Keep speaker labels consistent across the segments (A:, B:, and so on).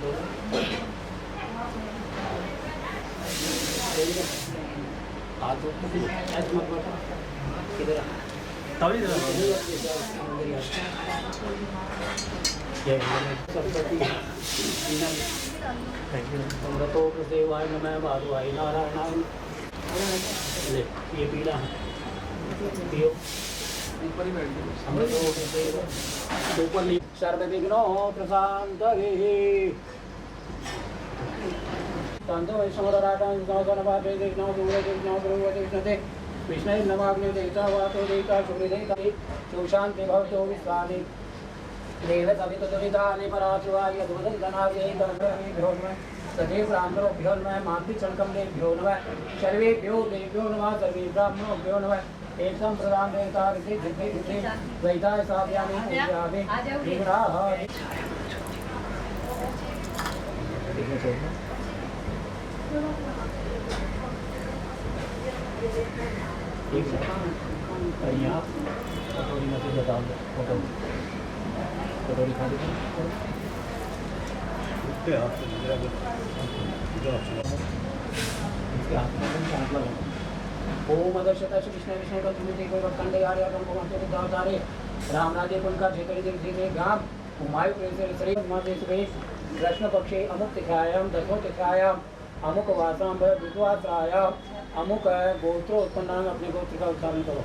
A: तो देवाय नमः माधवाय नारायणाय ये पीला पियो ऊपर ही बैठ जाओ ऊपर सर्व विघ्नो प्रशांत शांतो वैष्णवराटां गणपाते विघ्नो दूरे विघ्नो गुरुवते विष्णुते विष्णु नमाग्ने देवता वातो देवता सुहृदेता सुशांति भवतो विश्वानि देव सवितुरितानि पराशुवाय दुर्दन्तनाय कर्मभ्यो नमः सदैव ब्राह्मणोभ्यो नमः मातृचरणकमलेभ्यो नमः सर्वेभ्यो देवेभ्यो नमः सर्वे ब्राह्मणोभ्यो नमः एकं प्रदान देवता ऋषि सिद्धि ऋषि वैदाय साध्यानि पूज्यामि विग्रह एक यहाँ कटोरी में से बता दो कटोरी खा लीजिए इसके हाथ में ओम अदर्शता श्री कृष्ण विष्णु का तुम्हें कोई वक्तंडे आर्य आगम को मानते दावतारे राम राजे कुलका क्षेत्री देव जी ने गाम उमायु प्रेसर श्री माते श्री कृष्ण पक्षे अमुक तिथायाम दशो तिथायाम अमुक वासाम विद्वात्रायाम अमुक गोत्रो उत्पन्न अपने गोत्र का उच्चारण करो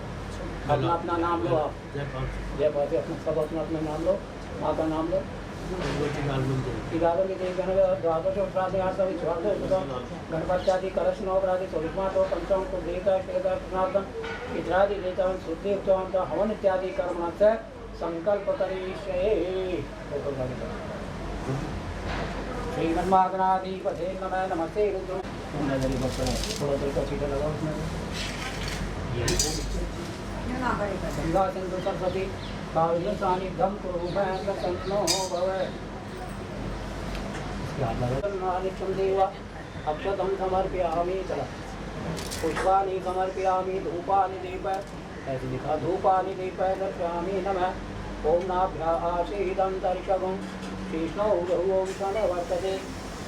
A: अपना अपना नाम लो आप जय पाते अपना सब अपना अपना नाम लो माँ का नाम लो गणपत्यादि कलश नवराधि स्वरूपमातो पंचम को देवता कृष्णार्थम इत्रादि देवता शुद्धि उत्तम हवन इत्यादि कर्म से संकल्प करिष्ये श्रीमन्मागणाधिपते नमः नमस्ते रुद्र थोड़ा देर का छीटा लगाओ उसमें गंगा सिंधु सरस्वती काव्य सानिध्यम कुरु प्रसन्नो भव नित्यं देव अक्षतं समर्पयामि चला पुष्पाणि समर्पयामि धूपानि दीप ऐसे लिखा धूपानि दीप दर्शयामि नमः ओम नाभ्याशीदं तर्षभं कृष्णौ बहु वर्तते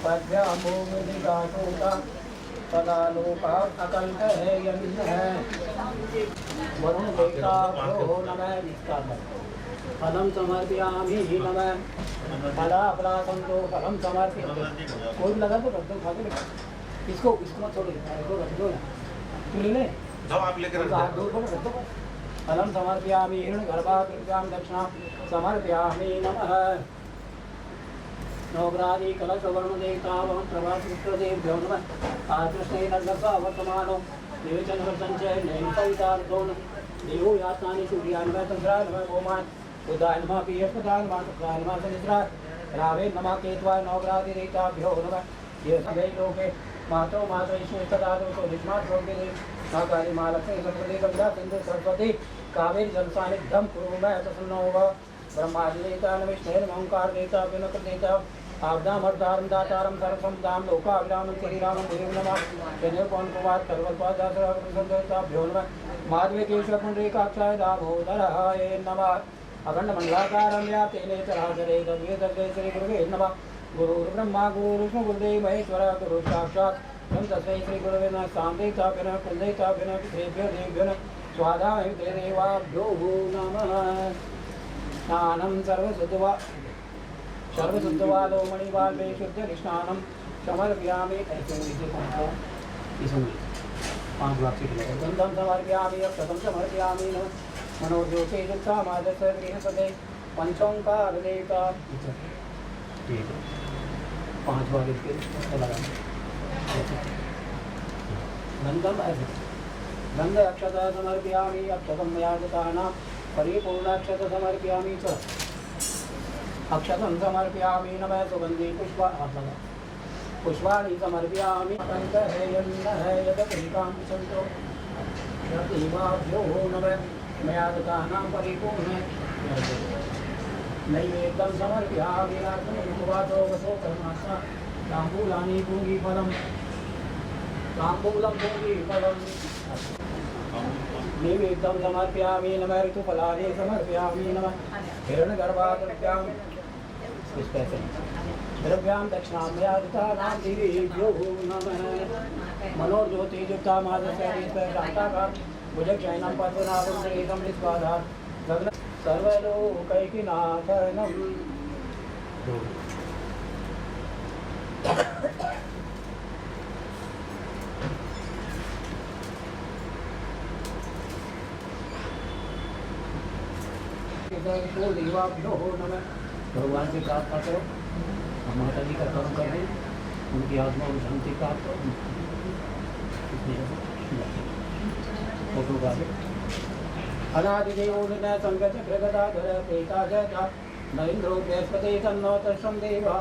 A: पद्भ्यामोदाशोता सदा लोका अकल्पः यन्नः वरुण देवताभ्यो नमः फलं समर्पयामि नमः फलाफलासंतो फलं समर्पयामि कोई लगा तो रख दो खा के इसको मत छोड़ो रख दो तू ले ले
B: आप लेकर
A: रख दो फलं समर्पयामि हिरण्यगर्भाभ्यां दक्षिणां समर्पयामि नमः नवग्रादि कलश वर्ण देवतावं प्रभासुत्रदेभ्यो नमः आकृष्णे नर्गसा वर्तमानो देवचन वर्तञ्च नैमिषवितार्थोन देवो यात्रानि सूर्यान् वा तन्त्रान् वा गोमान् उदाय नमः पीयस्पदान् वा तत्रान् नमः सनिद्रान् रावे नमः केत्वाय नवग्रादि देवताभ्यो नमः ये सभे लोके मातरो मातरिष्णे सदा दोषो निष्मात् भोगे महाकाली महालक्ष्मी सरस्वती गंगा सिंधु सरस्वती कावेरी जलसानिध्यं कुरु मे प्रसन्नो भव ब्रह्मादि देवता विष्णु ओंकार देवता विनक देवता आपदाम हरदारम दातारम सर्वसम दाम लोकाभिरामं श्रीरामं देवं नमः जनेव पवन कुमार सर्वस्वादासराभ्यो नमः माधवे केशव पुंडरीकाक्षाय दामोदराय नमः अखंड मंडलाकारं व्याप्ते नेत्रहासरे तद्वे तद्वे श्री गुरुवे नमः गुरुर्ब्रह्मा गुरुविष्णु गुरुदेव महेश्वर गुरु साक्षात् ब्रह्म तस्मै श्री गुरुवे नमः सामदेवताभ्यो नमः कुलदेवताभ्यो नमः पितृभ्यो देवेभ्यो नमः स्वाधामहि देवाभ्यो नमः स्नानं सर्वशुद्धवालो मणिवाल्वे शुद्धनिष्ठानं समर्पयामि पाँच बार गंधं समर्पयामि अक्षतं समर्पयामि नमः मनोज्योते दुःखामादर्श गृहपदे पंचोंकार देवता पाँच बार इसके लगाना गंधम ऐसे गंध अक्षता समर्पयामि अक्षतं मया दत्तानां परिपूर्णाक्षत समर्पयामि च अक्षतं समर्पयामि नमः सुगंधि पुष्पाणि समर्पयामि कंठहेयन्नः यदपिकां सन्तो यदेवाभ्यो नमः मया दत्तानां परिपूर्ण नैवेद्यं समर्पयामि नार्पणमुपवासो वसो कर्मासा ताम्बूलानि पूगीफलं ताम्बूलं पूगीफलं नैवेद्यं समर्पयामि नमः ऋतुफलानि समर्पयामि नमः हिरण्यगर्भाभ्यां द्रव्यां दक्षिणामया दत्तानां देवीभ्यो नमः मनोर्ज्योतिर्युक्ता मादस्यादित्याकां भुजक्षयनं पद्मनाभं सहितं निष्पादात् गगन सर्वलोकैकनाथनं देवाभ्यो नमः। भगवान से प्रार्थना करो, माता जी का कर्म कर दे, उनकी आत्मा को शांति प्राप्त हो। फोटो का अनादिदेवो विनय संगत प्रगदाधर प्रेताजता न इंद्रो बृहस्पति तन्नो तस्म देवा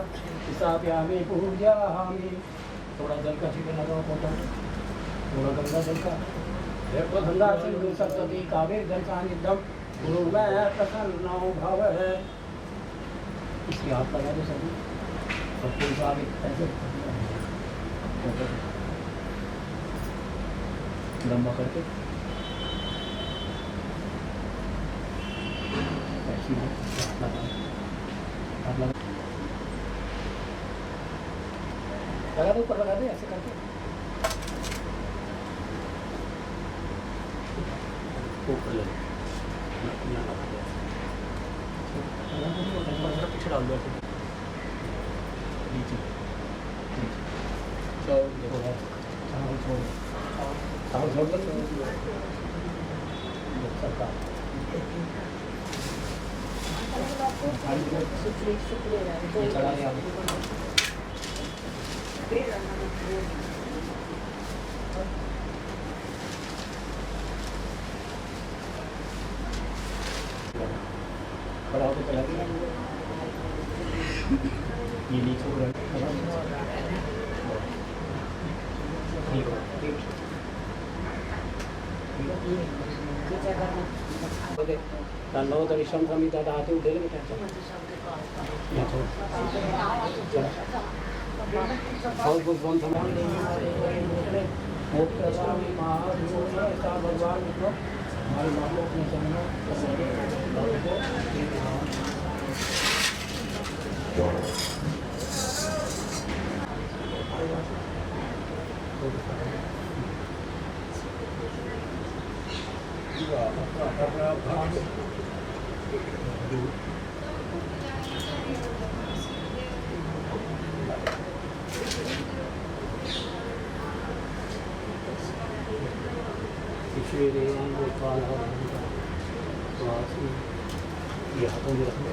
A: स्थापयामि पूजयामि। थोड़ा जल का छिपे लगाओ फोटो, थोड़ा गंगा जल का गंगा सिंधु सरस्वती कावेरी जल सानिध्यम गुरु में प्रसन्नो भव है। इसकी हाथ लगा दो सभी, और कोई सा भी ऐसे लंबा करके लगा दो, ऊपर लगा दे ऐसे करके। ऊपर ले पीछे डाल दो ऐसे नीचे खड़ा होकर चला गया ये नीचे को तन्नोदरिशं समिदधातु भगवान हमारे माँ को अपने चरणों ये हाथों में रखना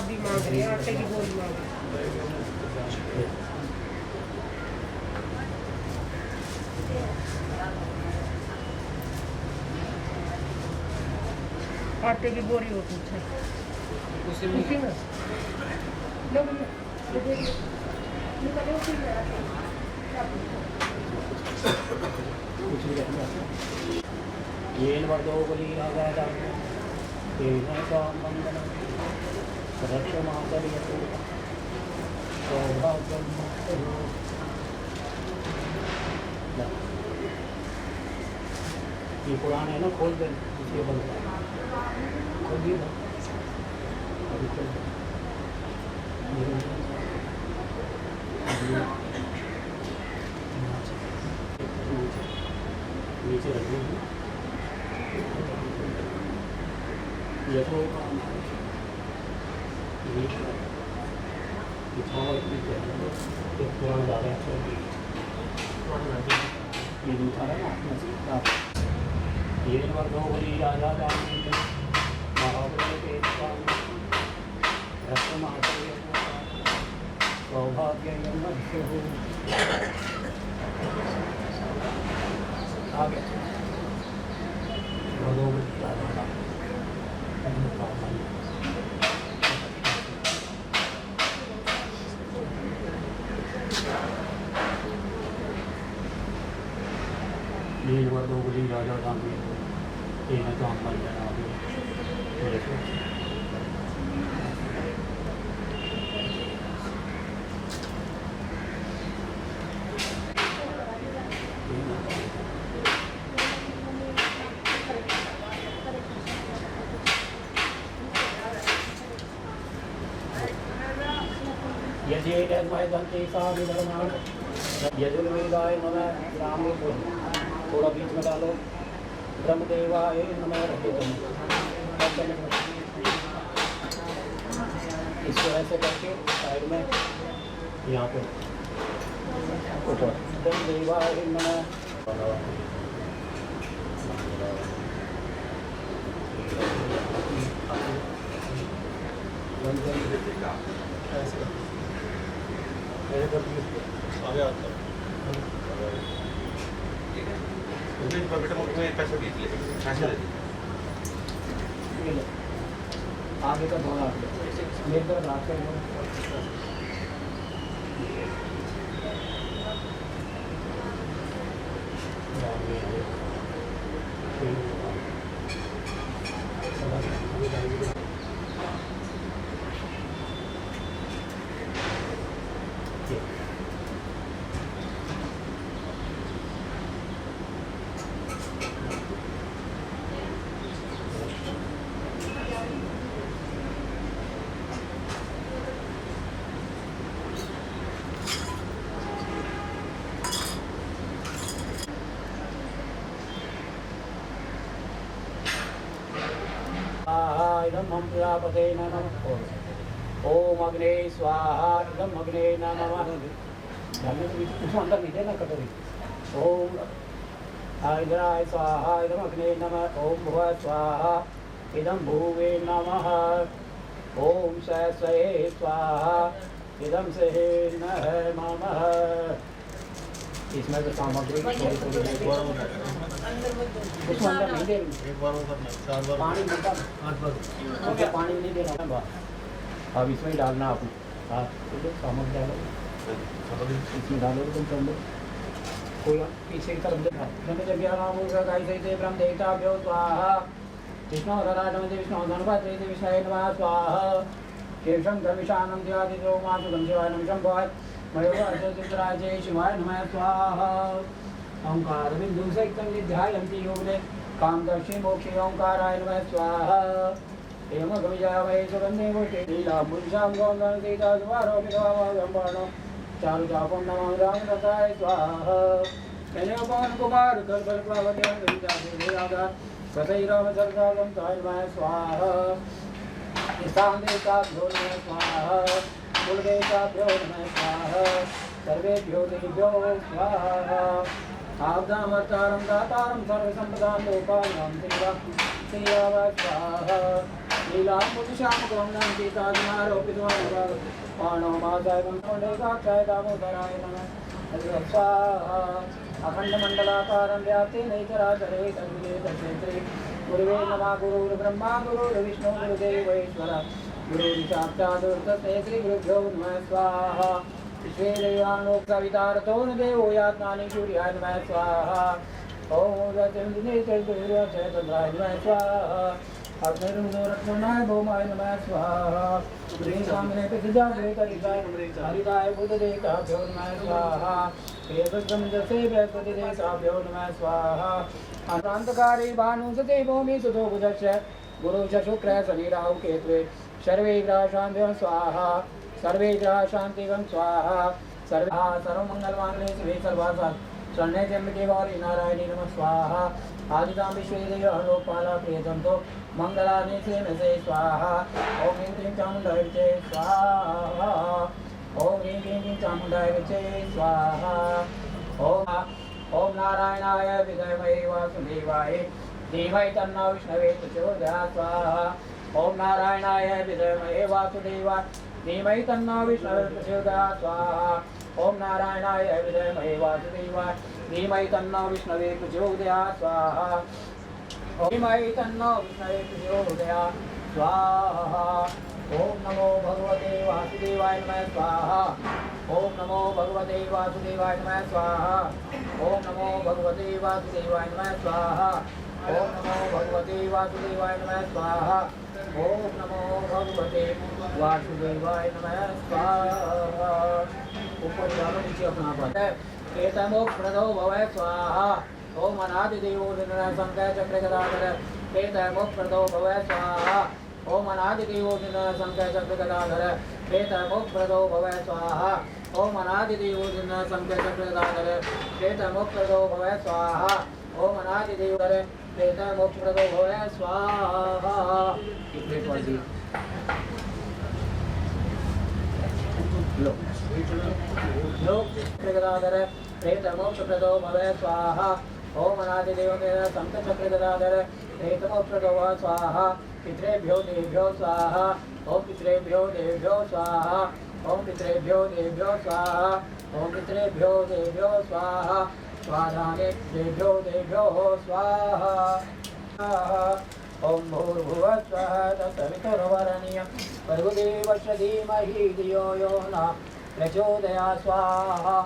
B: भी मांग रहे हैं, आटे की बोरी मांग रहे हैं। आटे की बोरी हो पीछे उसी में
A: ये वर्दो बलि राजा मंगलम रक्षमातरियतु सौभाग्यं ये पुराना है ना, खोल दे इसलिए बंद खोलिए ना अभी खोल नीचे रखिए ये तो पुराना ज़्यादा ये दूसरा है ना ये वर्गो बलि राजा महाबली के सौभाग्य आगे वर्गो बलि राजा कर दो गुली राजा गांधी इन्हें तो हम मर जाना यदि यजुर्वेदाय नमः राम थोड़ा बीच में डालो ब्रह्मदेवाय नमः इसको ऐसे करके साइड में यहाँ पे ऊपर ब्रह्मदेवाय नमः आगे का थोड़ा मेरे तरफ रात का इदं मम प्रजापते नमः ओम अग्ने स्वाहा इदं अग्ने नमः उसमें अंदर नहीं देना कटोरी ओम इंद्राय स्वाहा इदं अग्ने नमः ओम भुवः स्वाहा इदं भुवे नमः ओम सहस्रये स्वाहा इदं सहे नमः इसमें तो सामग्री थोड़ी उसमें अंदर नहीं दे पानी मिलता पानी नहीं देना अब इसमें ही डालना आपने हाँ सामग्री डालो इसमें डालो तुम कर लो कोई पीछे की तरफ देखा ब्रह्म देवता भ्यो स्वाहा विष्णु विष्णु धनुपति विष्णु नमः स्वाहा केशं धर्मिशानं देवादितो मासुगं शिवाय नमः भवाय मयोराजे शिवाय नमः स्वाहा ओंकार बिंदु से ध्यायन्ति योगने कामदर्शी मोक्षे ओंकाराय नमः स्वाहा एवं गविजय वै सुगंधे मोटे लीला मुनिशां गौंदं सीता सुवारो विधवामगंबाणो चारु चापं नमः रामदत्ताय स्वाहा मैंने पवन कुमार कल्पल प्लावते गीता देवयागा सतै राम सरदागं ताय नमः स्वाहा स्थानदेवताभ्यो नमः स्वाहा कुलदेवताभ्यो नमः स्वाहा सर्वेभ्यो देभ्यो स्वाहा आब्दामर्तारं दातारं सर्वसम्पदां लोकानां श्रीराम स्वाहा लीलामुनिशामगौनं सीतादिमारोपितवान् पाणो मासायं पुण्डरीकाक्षाय दामोदराय नमः स्वाहा अखण्डमण्डलाकारं व्याप्तेन चराचरे तद्विदेतक्षेत्रे गुरुवे नमः गुरुर्ब्रह्मा गुरुर्विष्णु गुरुदेवैश्वर गुरुर्साक्षात् तस्मै श्रीगुरुभ्यो नमः स्वाहा श्रीदेवानो सवितारतो न देवो यात्मानि सूर्याय नमः स्वाहा ओम रजनिने चैतन्याय नमः स्वाहा अग्निरुद्ररत्नाय भौमाय नमः स्वाहा श्रीसामने प्रसिद्धाय करिताय हरिताय बुद्धदेवताभ्यो नमः स्वाहा वेदसंजसे बृहस्पतिदेवताभ्यो नमः स्वाहा अनन्तकारी भानुसते भूमि सुतो बुधश्च गुरुश्च शुक्रः शनि राहु केतवे सर्वे ग्रहाशान्तिं स्वाहा सर्वे ग्रह शांतिगं स्वाहा सर्वमंगलमांगल्ये शिवे सर्वासात् शरण्ये त्र्यंबके गौरी नारायणी नमः स्वाहा आदितां विश्वेदेवी लोकपाला प्रियतन्तो मंगलानि श्रीमसे स्वाहा ओम ह्रीं क्लीं चामुण्डाय विचे स्वाहा ओम ह्रीं क्लीं चामुण्डाय विचे स्वाहा ओम नारायणाय विद्महे वासुदेवाय धीमहि तन्नो विष्णवे प्रचोदयात् स्वाहा ओम नारायणाय विद्महे वासुदेवाय धीमहि तन्नो विष्णवे प्रचोदयात् स्वाहा ओम नारायणाय विद्महे वासुदेवाय धीमहि तन्नो विष्णवे प्रचोदयात् स्वाहा धीमहि तन्नो विष्णवे प्रचोदयात् स्वाहा। ओम नमो भगवते वासुदेवाय नमः स्वाहा। ओम नमो भगवते वासुदेवाय नमः स्वाहा। ओम नमो भगवते वासुदेवाय नमः स्वाहा। ओम नमो भगवते वासुदेवाय नमः स्वाहा। ओम नमो भगवते वासुदेवाय नमः स्वाहा। ऊपर डालो नीचे अपना पद प्रेतमोक्षप्रदो भव स्वाहा। ओम अनादिदेवो निर्णयसंख्या चक्र गदाधर प्रेतमोक्षप्रदो भव स्वाहा। ओम अनादिदेवो निर्णयसंख्या चक्र गदाधर प्रेतमोक्षप्रदो भव स्वाहा। ओम अनादिदेवो निर्णयसंख्या चक्र गदाधर प्रेतमोक्षप्रदो भव स्वाहा। ओम अनादिदेवो प्रेतमोक्षप्रदो भव स्वाहा। गदाधर प्रेतमोक्षप्रदो भव स्वाहा। ओम अनादिदेव संकचक्र गदाधर प्रेतमोक्षप्रदो भव स्वाहा। पितृभ्यो देभ्यो स्वाहा। ओम पितृभ्यो देभ्यो स्वाहा। ओम पितृभ्यो देभ्यो स्वाहा। ओम पितृभ्यो देभ्यो स्वाहा। स्वाधाने देभ्यो देभ्यो स्वाहा। ओम भूर्भुवः स्वः तत्सवितुर्वरेण्यं भर्गोदेवस्य धीमहि धियो यो नः प्रचोदयात् स्वाहा।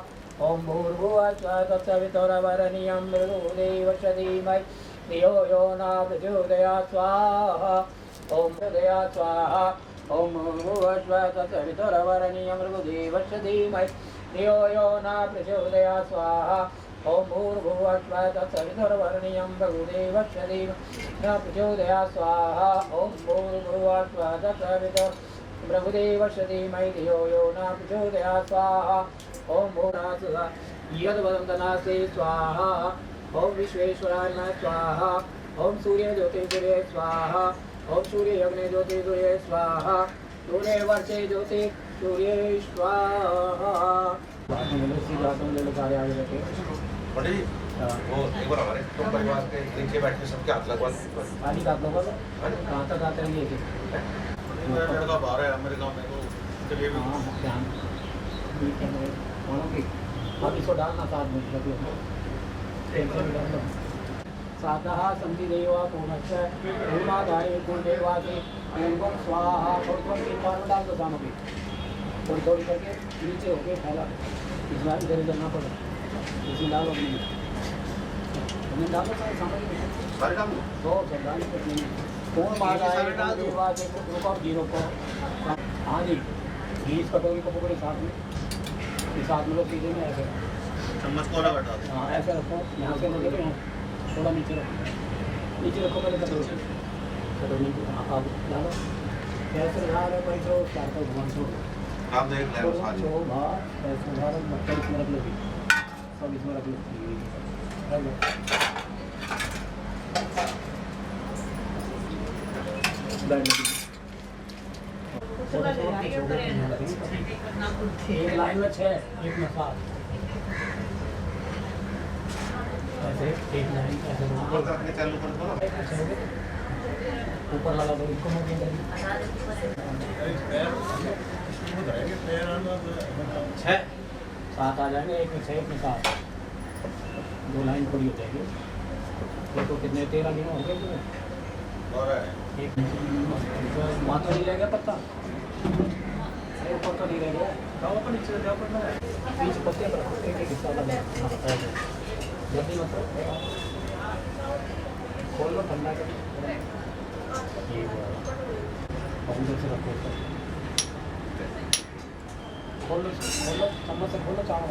A: ओम भूर्भुवः स्वः तत्सवितुर्वरेण्यं भर्गोदेवस्य धीमहि धियो यो नः प्रचोदयात् स्वाहा। ओम प्रचोदयात् स्वाहा। ओम भूर्भुवः स्वः तत्सवितुर्वरेण्यं भर्गोदेवस्य धीमहि धियो यो नः प्रचोदयात् स्वाहा। ओम भूर्भुवः स्वः तत्सवितुर्वरेण्यं भर्गोदेवस्य धीमहि न प्रचोदयात् स्वाहा। ओम भूर्भुवः स्वः तत्सवितुर्वरेण्यं धीमहि धियो यो न प्रचोदयात् स्वाहा। ओम भूर्भुवः यद्वदन्तनास्ते स्वाहा। ओम विश्वेश्वराय नमः स्वाहा। ओम सूर्य ज्योतिर्गुरे स्वाहा। ओम सूर्य अग्नि ज्योतिर्गुरे स्वाहा। सूर्य वर्षे ज्योति सूर्य स्वाहा।
C: पंडित जी वो एक बार हमारे तो परिवार के नीचे बैठ के सबके हाथ लगवा
A: पानी का लोगों को कहाँ तक आते हैं ये
C: मेरा लड़का बाहर है मेरे गांव में तो चलिए भी
A: ध्यान की अब इसको डालना साथ में सातः सन्ति देवा पूर्णश्च पूर्णादाय कुलदेवासि पूर्वं स्वाहा पूर्वं तीन डाल दो सामग्री थोड़ी थोड़ी करके नीचे होके फैला इस बार इधर उधर ना पड़े इसमें डालो डालो सामग्री
C: सारे डाल दो
A: तो सरदार पूर्णमादाय कुलदेवासि पूर्वं जीरो को हाँ जी 20 कटोरी को पकड़े साथ में इस साथ में लोग सीधे में ऐसे
C: चम्मच को अलग हटा दो
A: हाँ ऐसे रखो यहाँ से लगे तो यहाँ थोड़ा नीचे रखो पहले कटोरी हाँ अब डालो कैसे डाल है भाई जो चार का घुमान छोड़
C: काम देख ले सारे
A: जो भात ऐसे भारत मक्का इसमें रख लो सब इसमें रख लो एक लाइन में 6 एक में 7 ऐसे एक लाइन ऐसे
C: ऊपर रखने चालू कर दो
A: ऊपर लगा दो इसको मुझे छः 7 आ जाएंगे एक में 6 एक में 7 2 लाइन थोड़ी हो जाएगी देखो कितने 13 दिन हो गए
C: और है
A: एक वहाँ तो नहीं रह गया पत्ता ऊपर तो नहीं रह गया जाओ पर नीचे जाओ पर बीच पत्ते पर एक एक हिस्सा लगा जल्दी मतलब खोल लो ठंडा कर ये बाउंडर से रखो खोल लो चम्मच से खोलो चाहो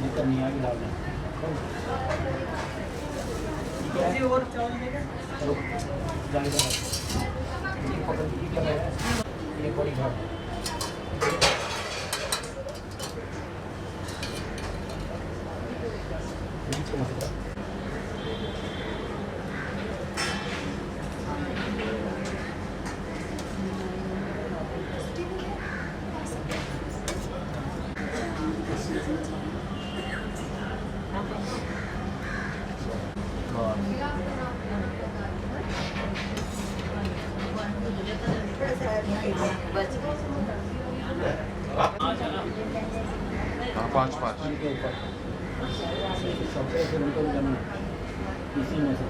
A: दिक्कत नहीं आगे डाल दें और चावल देगा जाएगा ये पकड़ के क्या है ये बड़ी घाट नीचे मत
C: पाँच
A: के ऊपर सबसे उनको करना इसी में से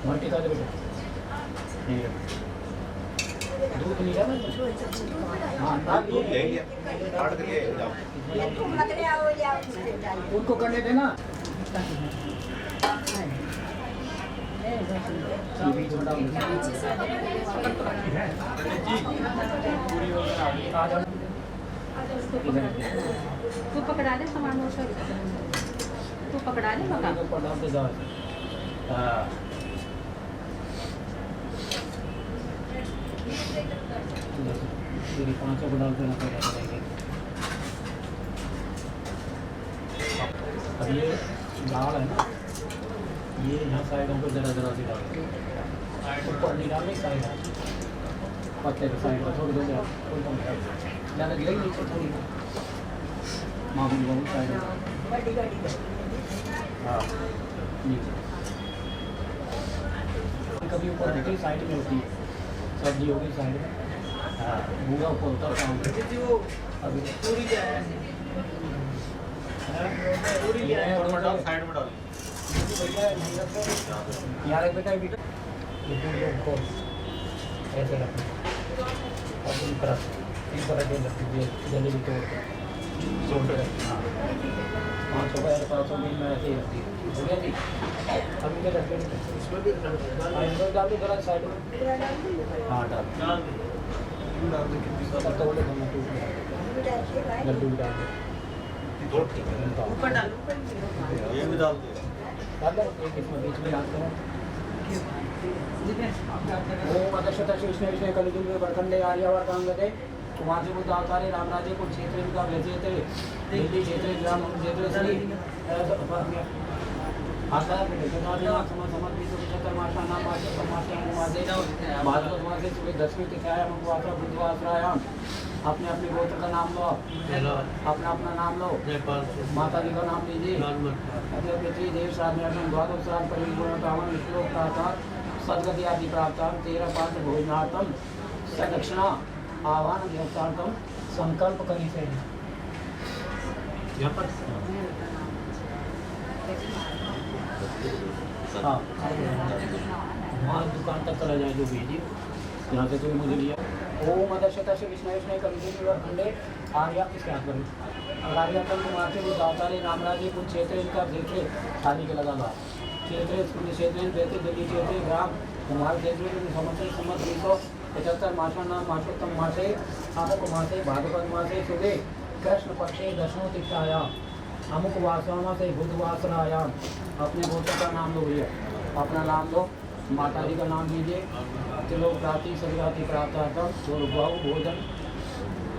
A: मल्टी का दूध नहीं है ना हाँ दाल
C: दूध ले लिया काट के ले जाओ
A: उनको करने देना बीच में डाल
D: तू पकड़ा दे सामान वो सब तू पकड़ा दे मका
A: हाँ पाँचों को डाल देना पड़ेगा अब ये दाल है ना ये यहाँ साइडों पर जरा जरा सी डाल ऊपर नहीं डालने साइड पत्ते के साइड पर थोड़ी थोड़ी कोई कम ज़्यादा गिरेगी नीचे थोड़ी मामूली बहुत साइड हाँ नीचे कभी ऊपर होती साइड में होती है सब्जी होगी साइड में हाँ भूरा ऊपर होता है अभी पूरी
C: साइड में डाल
A: यार एक बेटा बेटा ऐसे रखना और इन पर के रखती जल्दी भी तोड़ हाँ 500 का 500 में ऐसे ही रखती है हो गया जी अभी क्या रखते हैं डाल दो जरा साइड में हाँ डाल तब तो बोले खाना टूट गया लड्डू भी डाल दो
B: ऊपर डालो
C: ये भी डाल दो
A: डाल दो एक इसमें बीच में डाल दो ओम अदक्षता विष्णु विष्णु कलिजुग बरखंडे आर्यावर्तांगते कुमारजी बुद्ध अवतारे रामराजे कुल क्षेत्र का व्यजेते दिल्ली क्षेत्र ग्राम क्षेत्र श्री आशा समर्पित चतुर्मासा नाम मासे भाद्रपद मासे सुबह 10वीं तिथियां मुखवासरा बुधवासरायाम अपने अपने गोत्र का नाम लो अपना अपना नाम लो माता जी का नाम लीजिए पृथ्वी देव श्राद्ध द्वादश श्राद्ध परिपूर्ण श्लोक प्रातः सदगति आदि प्राप्त 13 पात्र भोजनार्थम सदक्षिणा आह्वान व्यवस्थार्थम संकल्प करी से यहाँ पर हाँ हमारी दुकान तक चला जाए जो भेजिए यहाँ से कोई मुझे लिया ओम अदक्षता से विष्णु विष्णु कलिजुग खंडे आर्या इसके हाथ पर आर्यातम कुमार के बुद्ध अवतारे रामराजे कुल क्षेत्र इनका क्षेत्र शादी के लगा हुआ क्षेत्र क्षेत्र वैसे दिल्ली क्षेत्र ग्राम कुमार क्षेत्र समस्त 275 मासा नाम मासोत्तम मासे अमुक मासे भाद्रपद मासे सुबह कृष्ण पक्षे दशमों तिथ्यायाम अमुक वासना से बुधवासनायाम अपने गोत्र का नाम लो भैया अपना नाम लो माता जी का नाम लीजिए त्रिलोक प्राप्ति सदगति प्राप्तार्थम गौ भोजन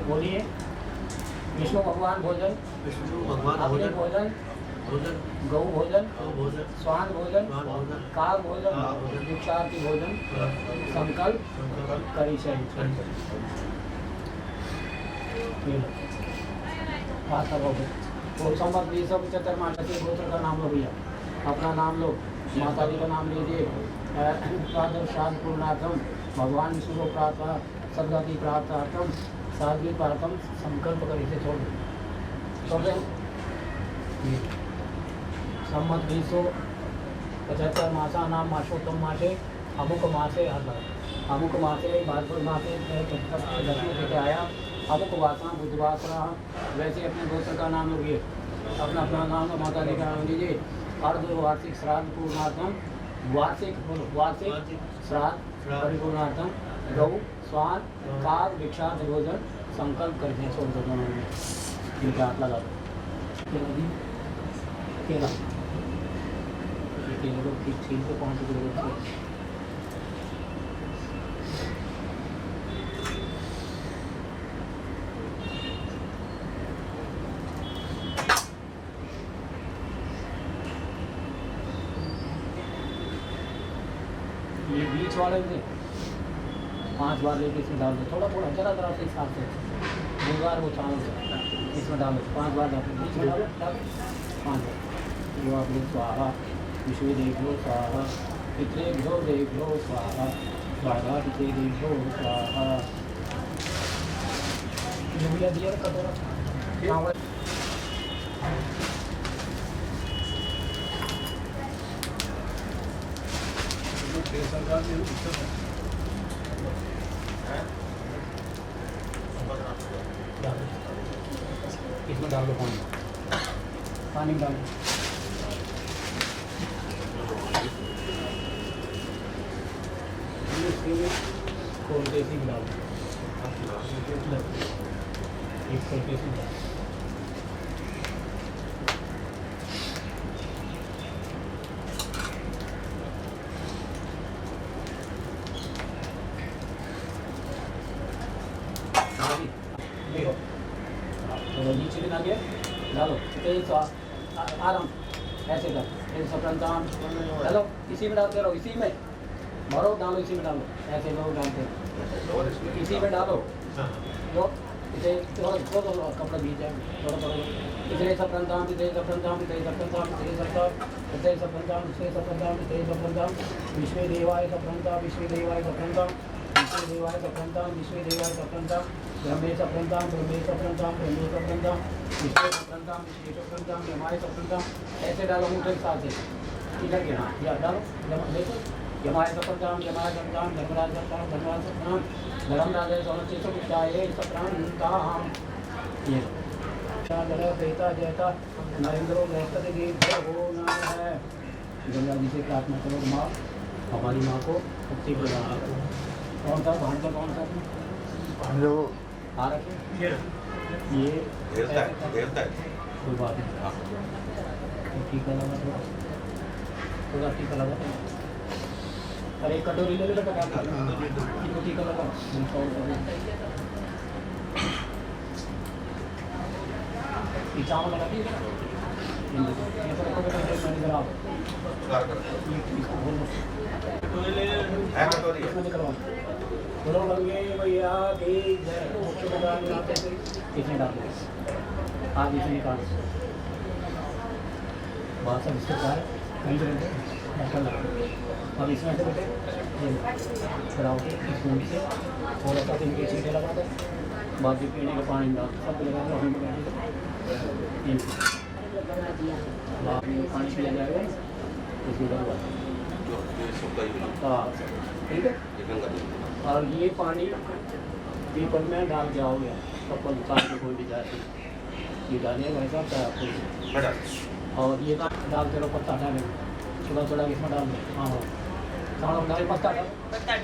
A: बोलिए विष्णु भगवान भोजन अपने भोजन गौ भोजन स्वान भोजन काल भोजन दीक्षार्थी भोजन संकल्प करी संवत 275 माता के गोत्र का नाम लो भैया अपना नाम लो माता जी का नाम लीजिए श्राद्ध पूर्णार्थम भगवान विष्णु को प्राप्त सदगति प्राप्तार्थम साधवी प्रार्थम संकल्प करी से छोड़ दो सम्मत 275 मासा नाम मासोत्तम मासे अमुक मासे अमुक मासे भाद्रपद मासे 10वीं तिथि आया अमुक वासना बुधवासना वैसे अपने गोत्र का नाम लोगे अपना अपना नाम माता जी का नाम लीजिए अर्धवार्षिक श्राद्ध पूर्णार्थम वार्षिक श्राद्ध परिपूर्णार्थम गौ स्वान काल भिक्षार्थ भोजन संकल्प करते हैं छोड़ दो दोनों में इनका हाथ लगा दो केला केले को छील के 5 टुकड़े करके ये बीच वाले में 5 बार लेके इसमें डाल दो थोड़ा थोड़ा जरा जरा से हिसाब से 2 बार वो चावल से इसमें डालो 5 बार डालो बीच में डालो 5 बार वो आप लोग स्वाहा विष्णु देव लो स्वाहा पितरे भ्यो देव लो स्वाहा स्वाहा पितरे देव लो स्वाहा ये दिया कटोरा चावल डाल दो पानी डाल दो। खोल के इसी में डाल दो। एक खोल के इसी में डाल दो। देखो तो नीचे भी डालिए डालो तेज आराम ऐसे कर तेज सप्रांताम डालो इसी में डालते रहो इसी में भरो डालो इसी में डालो ऐसे लोग डालते हैं इसी में डालो लो इसे थोड़ा कपड़ा भीज जाए थोड़ा इतने सप्रांताम विश्व देवाय सप्रांताम ब्रह्मे सप्रांताम यमाय सप्रांताम ऐसे डालो मुझे साथ इधर के हाँ या डालो देखो यमाय सप्रांताम धर्मराज सप्रांताम धर्मराज समस्तीय सप्रांताम ये देता जयता नरेंद्रो हो ना है। गंगा जी से प्रार्थना करो माँ हमारी माँ को मुक्ति प्रदान करो। कौन सा भांडा कौन सा आ रखे ये कोई बात नहीं टीका लगा थोड़ा टीका लगा अरे एक कटोरी ले लो टीका लगा चावल लगा बोलो गंगे भैया की जय मुख्य भगवान किसने डाल आज इसे निकाल बात सब इसके साथ कहीं से ऐसा लगा अब इसमें से बेटे खड़ा होकर इस मूडी से थोड़ा सा 3 के छींटे लगा दो बाकी पीने का पानी डाल सब लगा दो हम पानी पिया जाएगा इसके बाद हाँ ठीक है। और ये पानी पीपल में डाल जाओगे कपल काट के कोई भी जाए ये डालिए वैसा आपका और ये डालते रहो पत्ता डालेंगे थोड़ा इसमें डाल दो हाँ चावल डाल पत्ता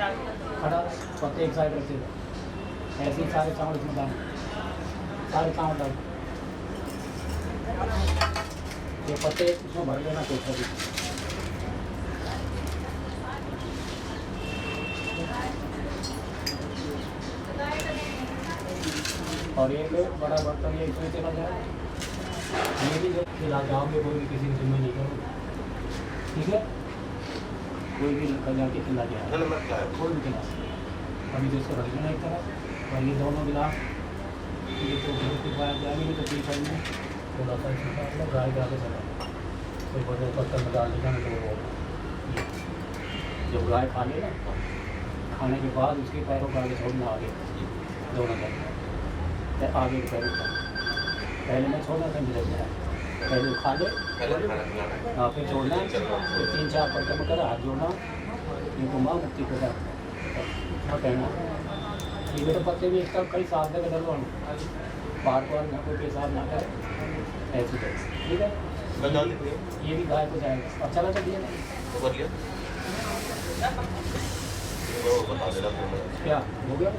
A: डाल खड़ा पत्ते एक साइड रखते ऐसे ही सारे चावल इसमें डाल सारे चावल डाल ये पत्ते इसमें भर लेना कोई और ये बड़ा बर्तन ये इसमें चला जाए ये भी जब खिला जाओगे कोई भी किसी की जिम्मे नहीं करो ठीक है कोई भी निकल जाके खिला जाए कोई भी गिलास अभी तो इसको रख देना एक तरफ और ये दोनों गिलास ये तो घर के पास जाएंगे तो ठीक है थोड़ा सा इसमें गाय के आगे चला कोई बड़े बर्तन में डाल देगा तो जब गाय खा ले ना खाने के बाद उसके पैरों का आगे छोड़ना आगे दोनों का आगे के पैरों का पहले मैं छोड़ना था मिले पहले खा ले हाँ फिर छोड़ना फिर 3-4 पत्ते में कर हाथ जोड़ना इनको माँ मुक्ति प्रदान कहना ये भी तो पत्ते भी एक तरफ कई साल तक डलवा बार ना कोई पेशाब ना करे ऐसी ठीक है ये भी गाय को जाएगा अच्छा लगा दिया क्या हो गया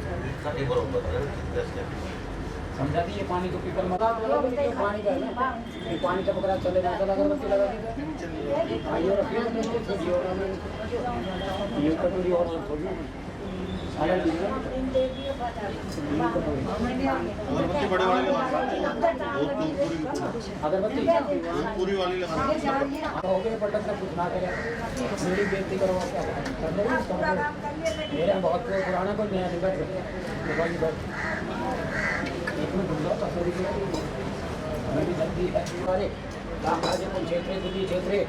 A: समझा दी ये पानी तो पीकर मत पानी का है ना ये पानी का पकड़ा चले जाता अगरबत्ती लगा दी आइए रखिए ये कटोरी और थोड़ी
C: अगरबत्ती बड़े वाले
A: अगरबत्ती
C: पूरी वाली लगा
A: हो गए पटक से कुछ ना करे मेरी बेइज्जती करो मेरा बहुत पुराना कोई नया नहीं बैठ एक में दूंगा तस्वीर मेरी जल्दी है हमारे रामराजपुर क्षेत्रे दिल्ली क्षेत्रे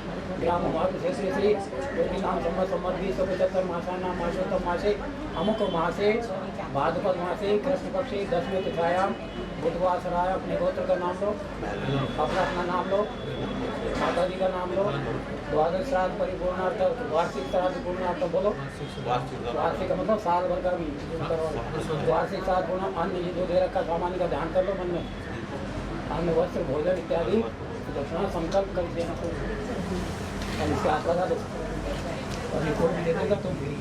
A: ग्राम भाग क्षेत्रे श्री योगी नाम संवत 2075 मासाना मासोत्तम मासे अमुक मासे भाद्रपद मासे कृष्ण पक्षी 10वें तिथायाम बुधवासराय अपने गोत्र का नाम लो अपना नाम लो माता जी का नाम लो द्वादश श्राद्ध परिपूर्णार्थ वार्षिक श्राद्ध पूर्णार्थ बोलो वार्षिक मतलब साल भर का भी वार्षिक श्राद्ध पूर्ण अन्य ये जो दे रखा सामान्य का ध्यान कर लो मन में अन्य वस्त्र भोजन इत्यादि दक्षिणा संकल्प कर देना और इसके हाथ लगा दो और रिपोर्ट भी दे देगा तो भी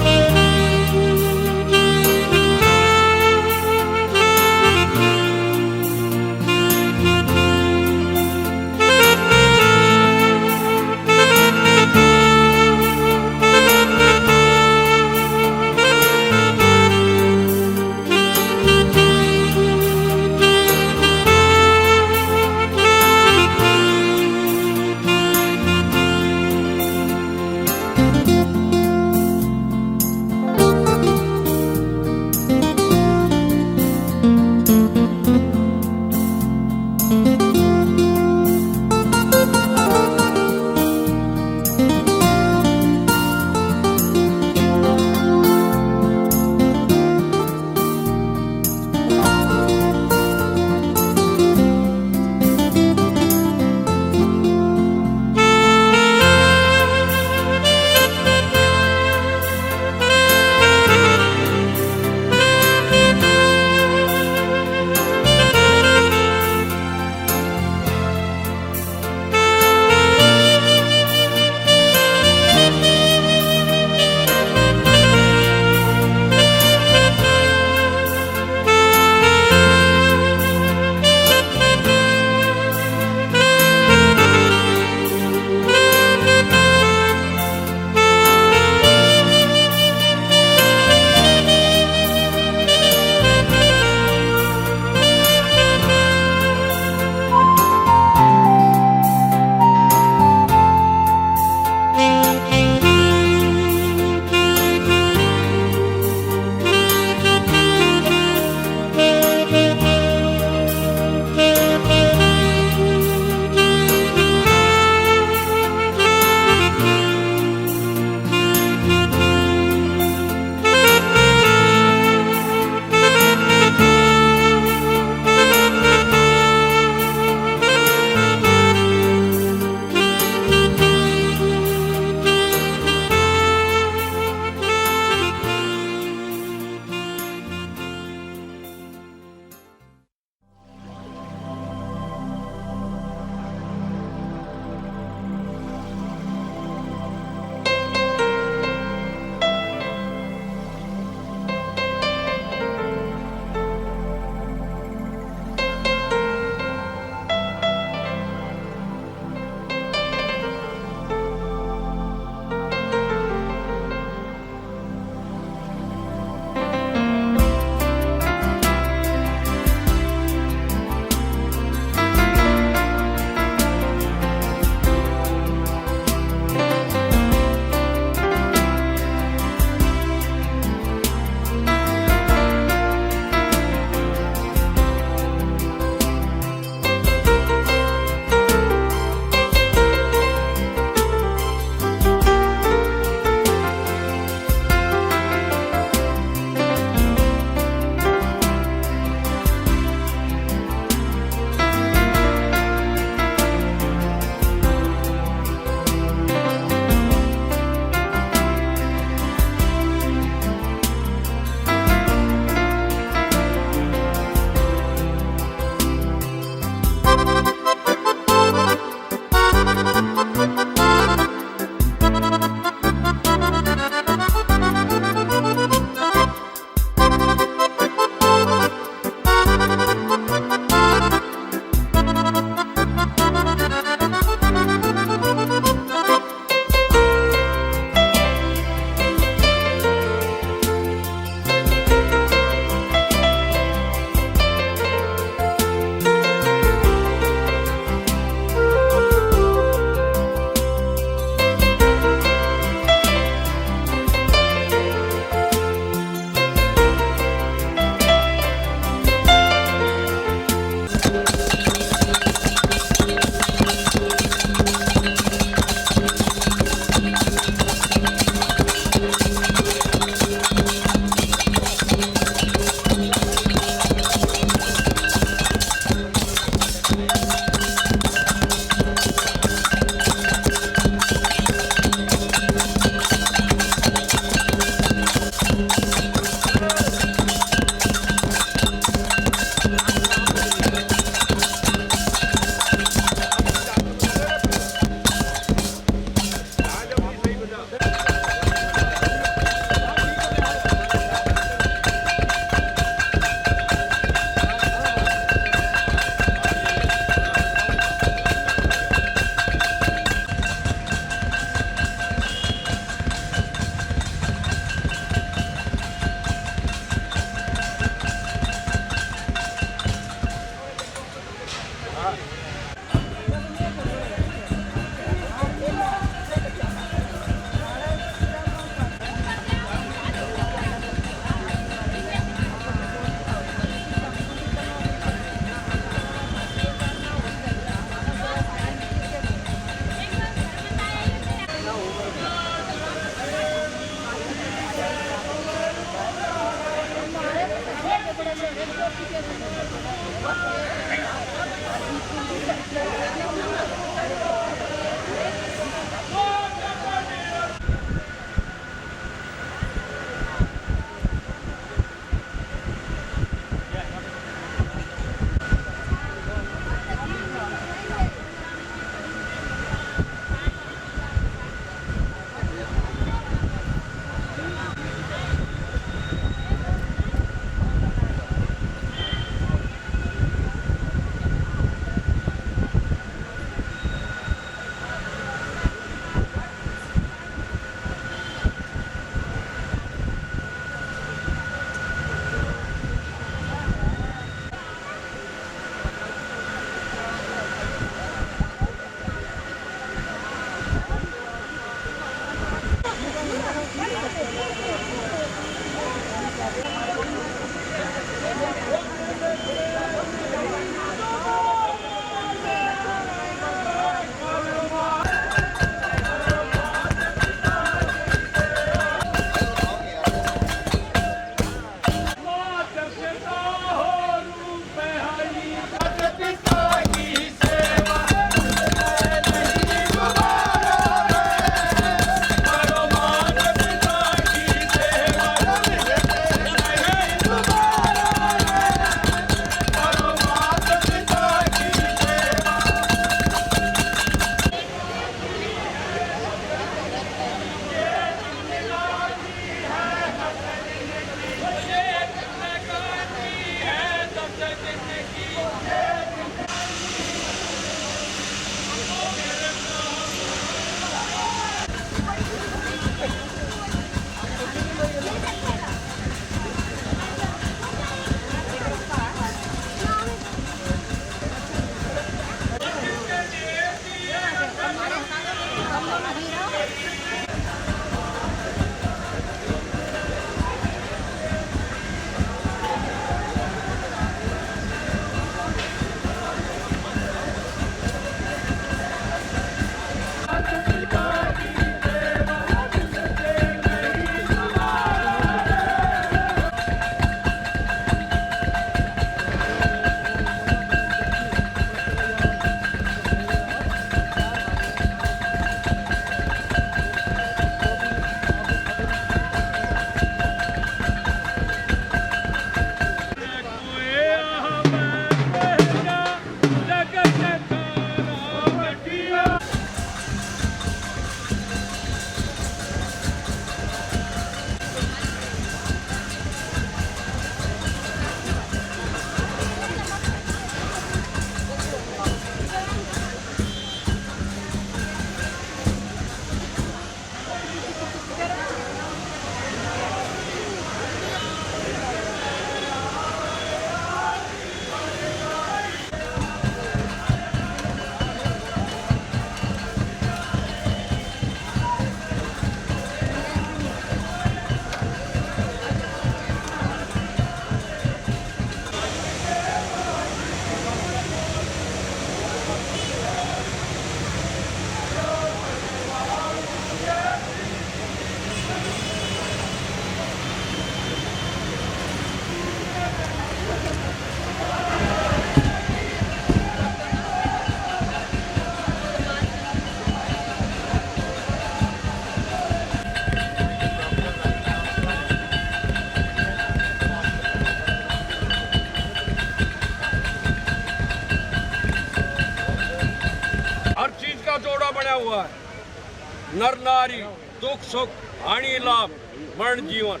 E: हुआ है। नर नारी दुख सुख हानि लाभ मरण जीवन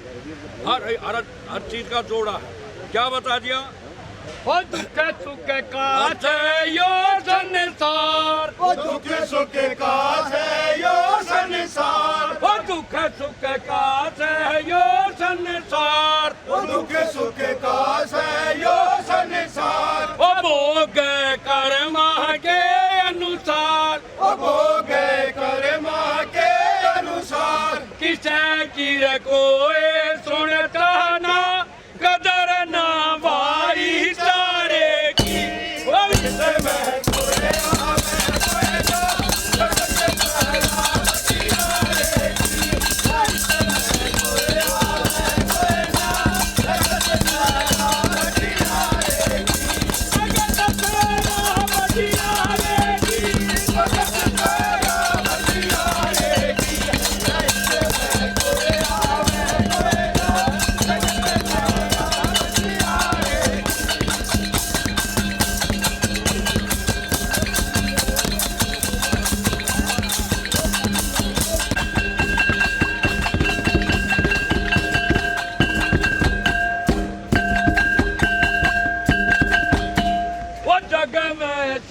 E: हर चीज का जोड़ा है। क्या बता दिया?
F: दुखे सुखे का यो संसार,
G: दुखे सुखे का यो संसार,
E: दुखे सुखे का यो संसार,
G: दुखे सुखे का यो संसार,
E: भोग कर्मा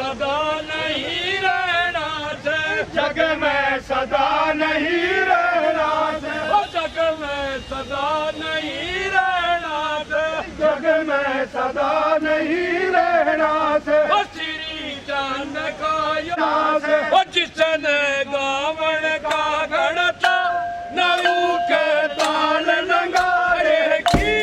F: सदा नहीं रहना से,
G: जग में सदा नहीं रहना से,
F: ओ जग में सदा नहीं रहना से,
G: जग में सदा नहीं रहना से,
F: ओ श्री चंद का
G: ना से,
F: ओ जिसने गावन का गणता नऊ के ताल नगारे की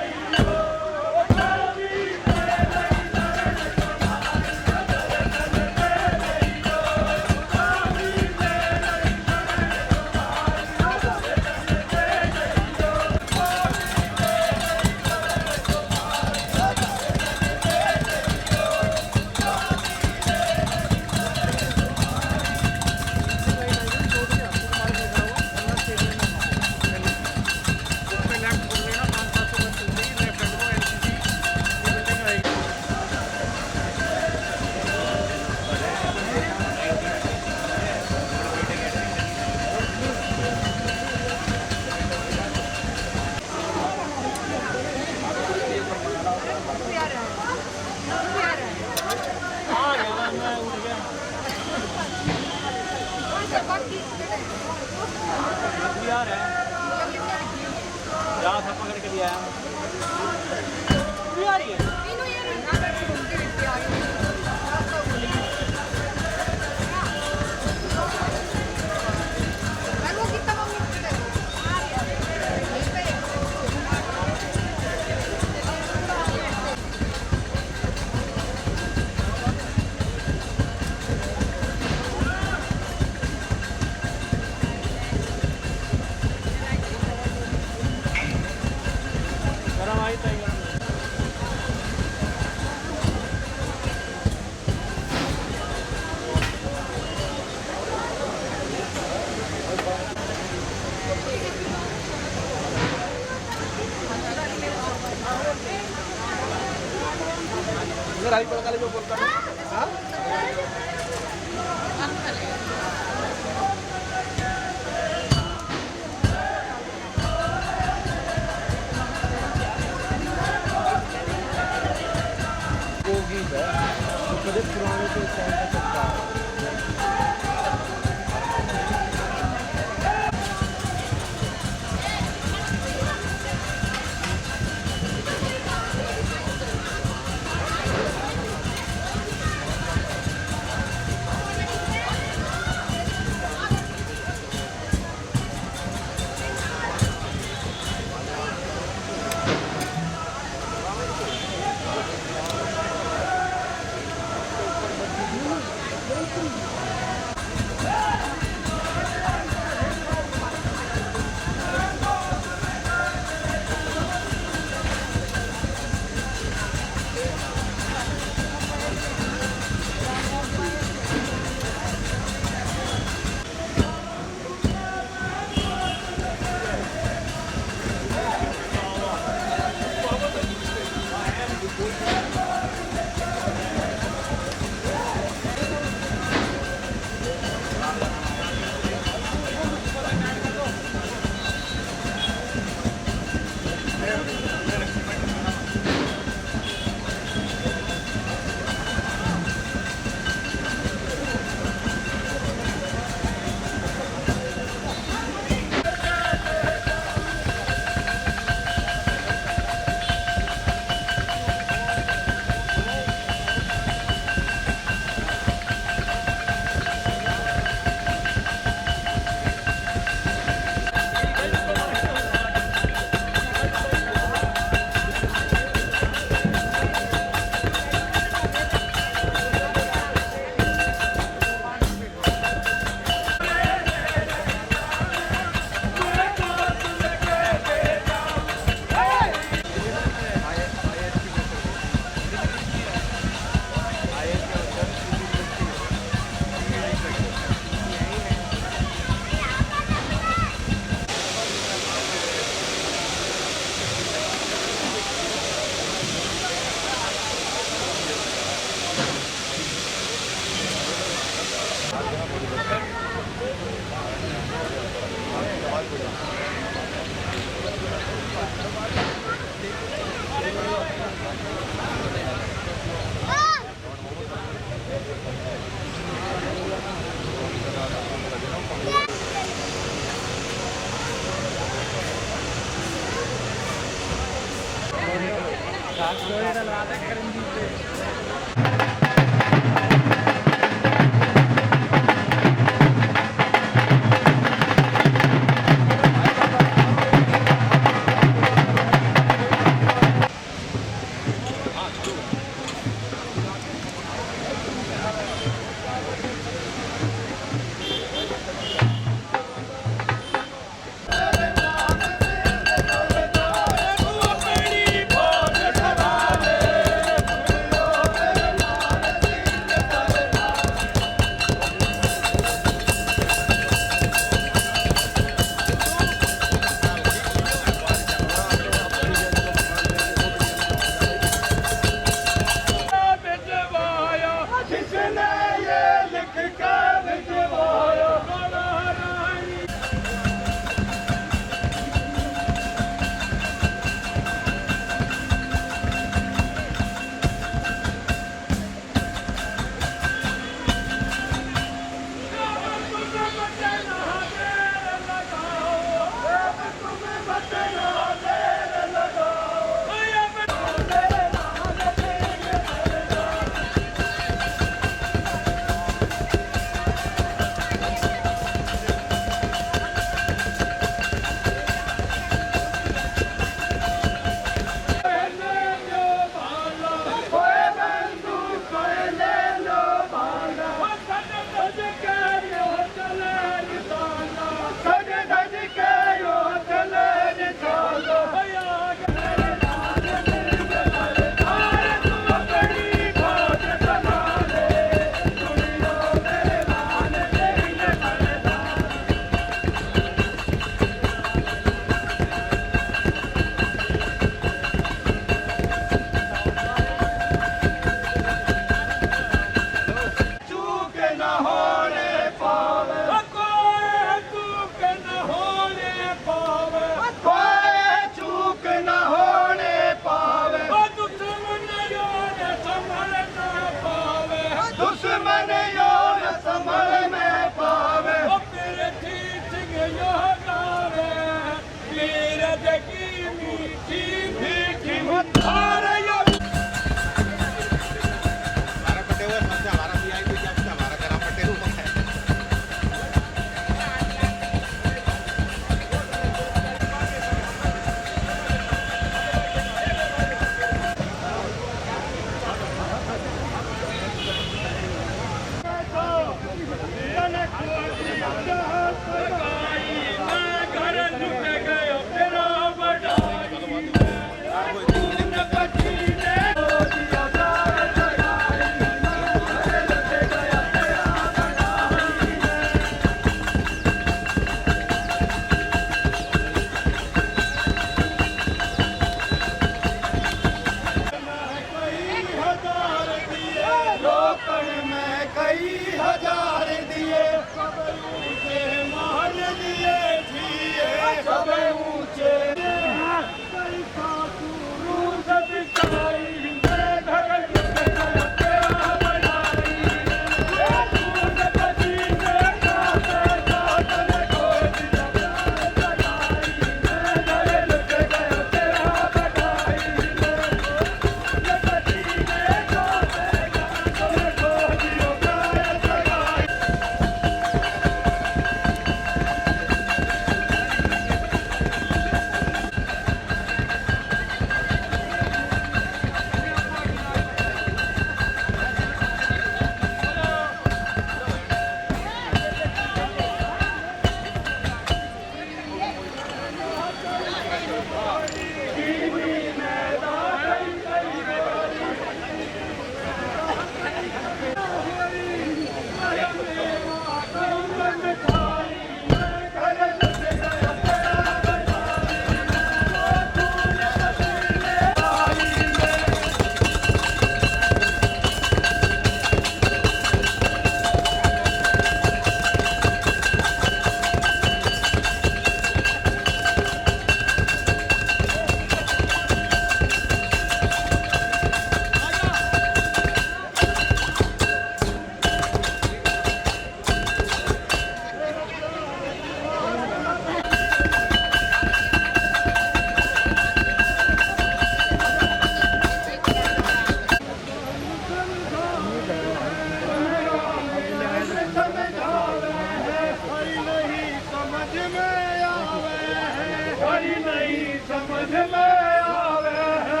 G: कोई नहीं समझ में आवे है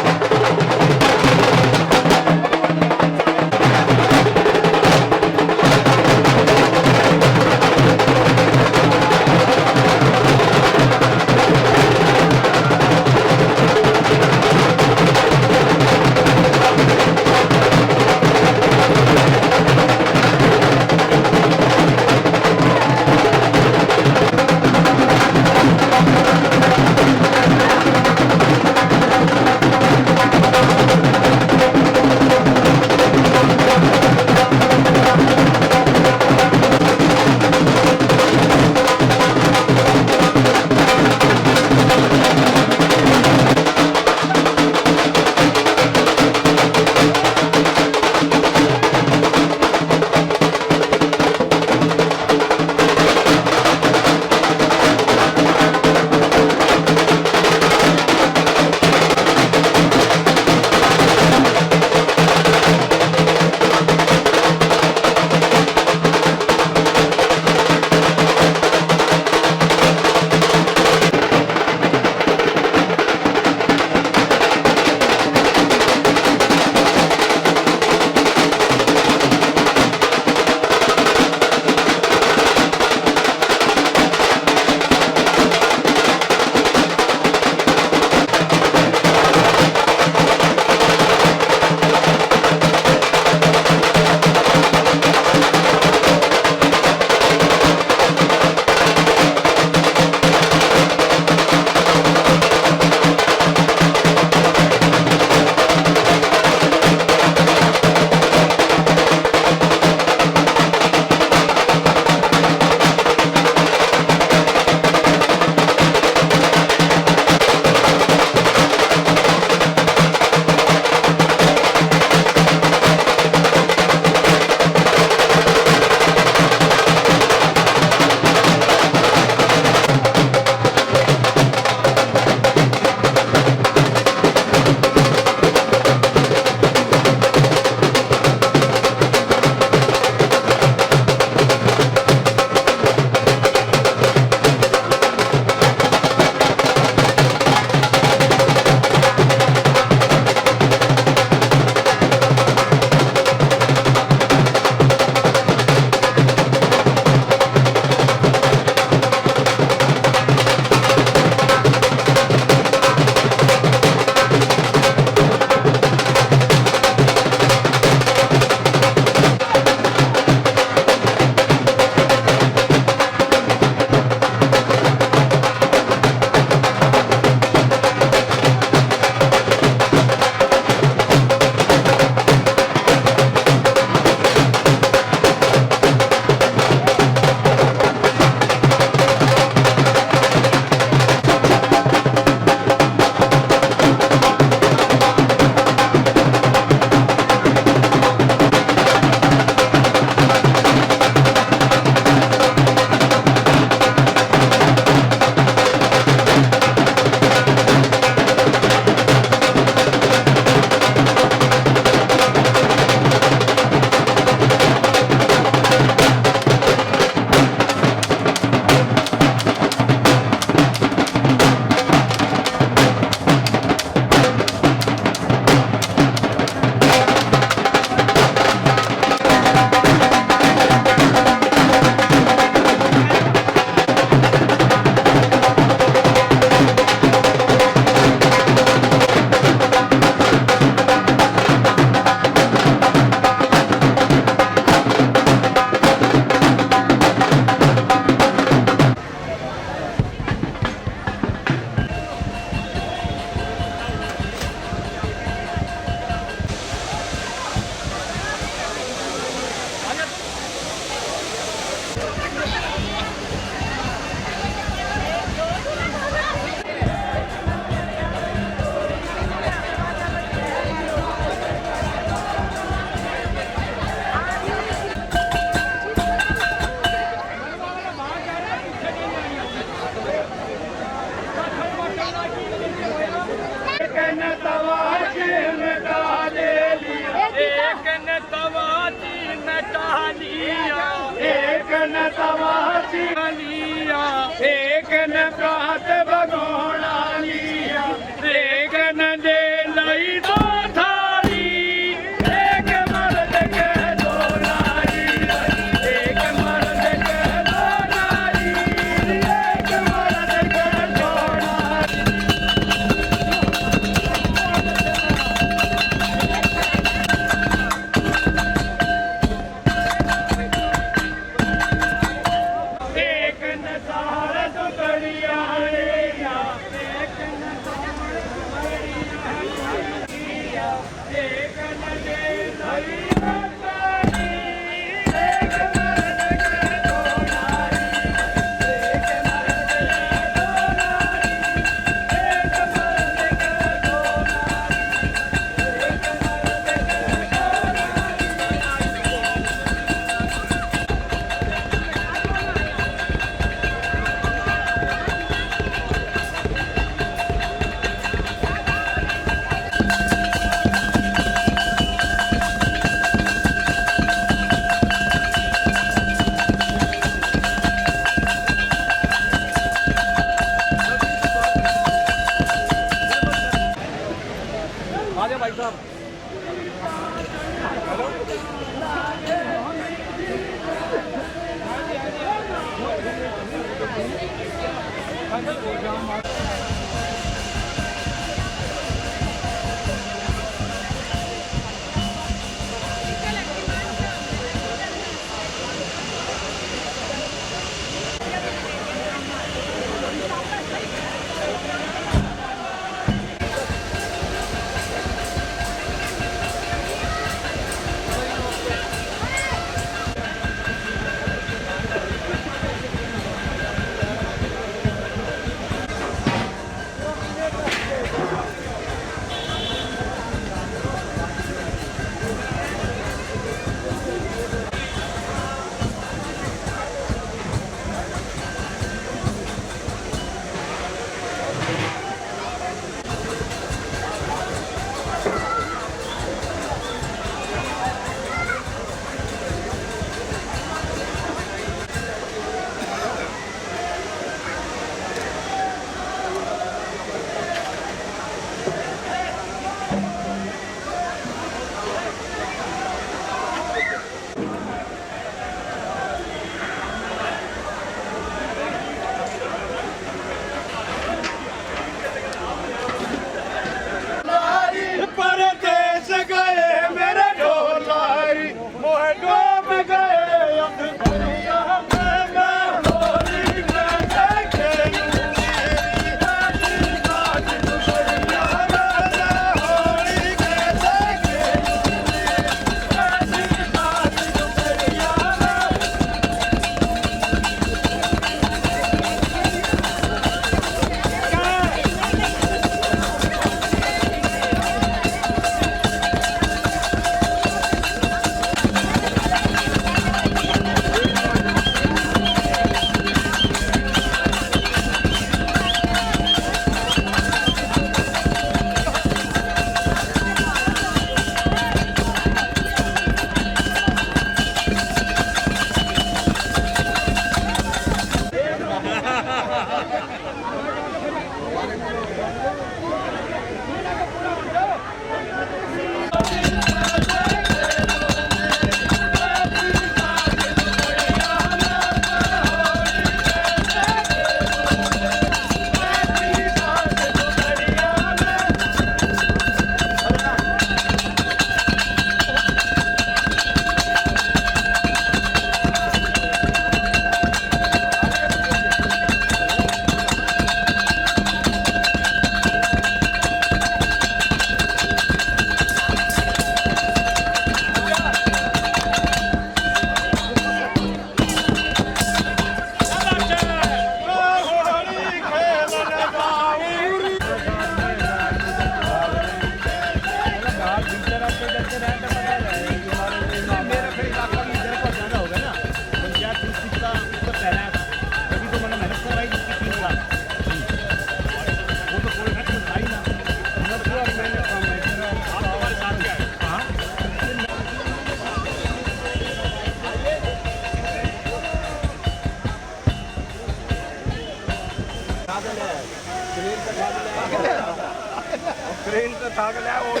G: ट्रेन तो था गया और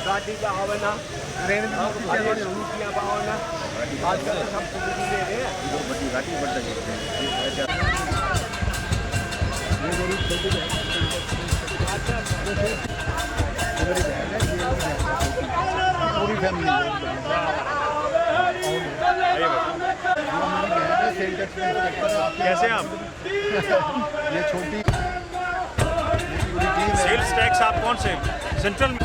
G: गाड़ी का आवे ना ट्रेन भी पाओ ना आजकल तो सब सुविधा दे रहे हैं बड़ी गाड़ी बढ़ रही पूरी फैमिली
H: कैसे आप
G: ये छोटी
H: सेल्स टैक्स आप कौन से सेंट्रल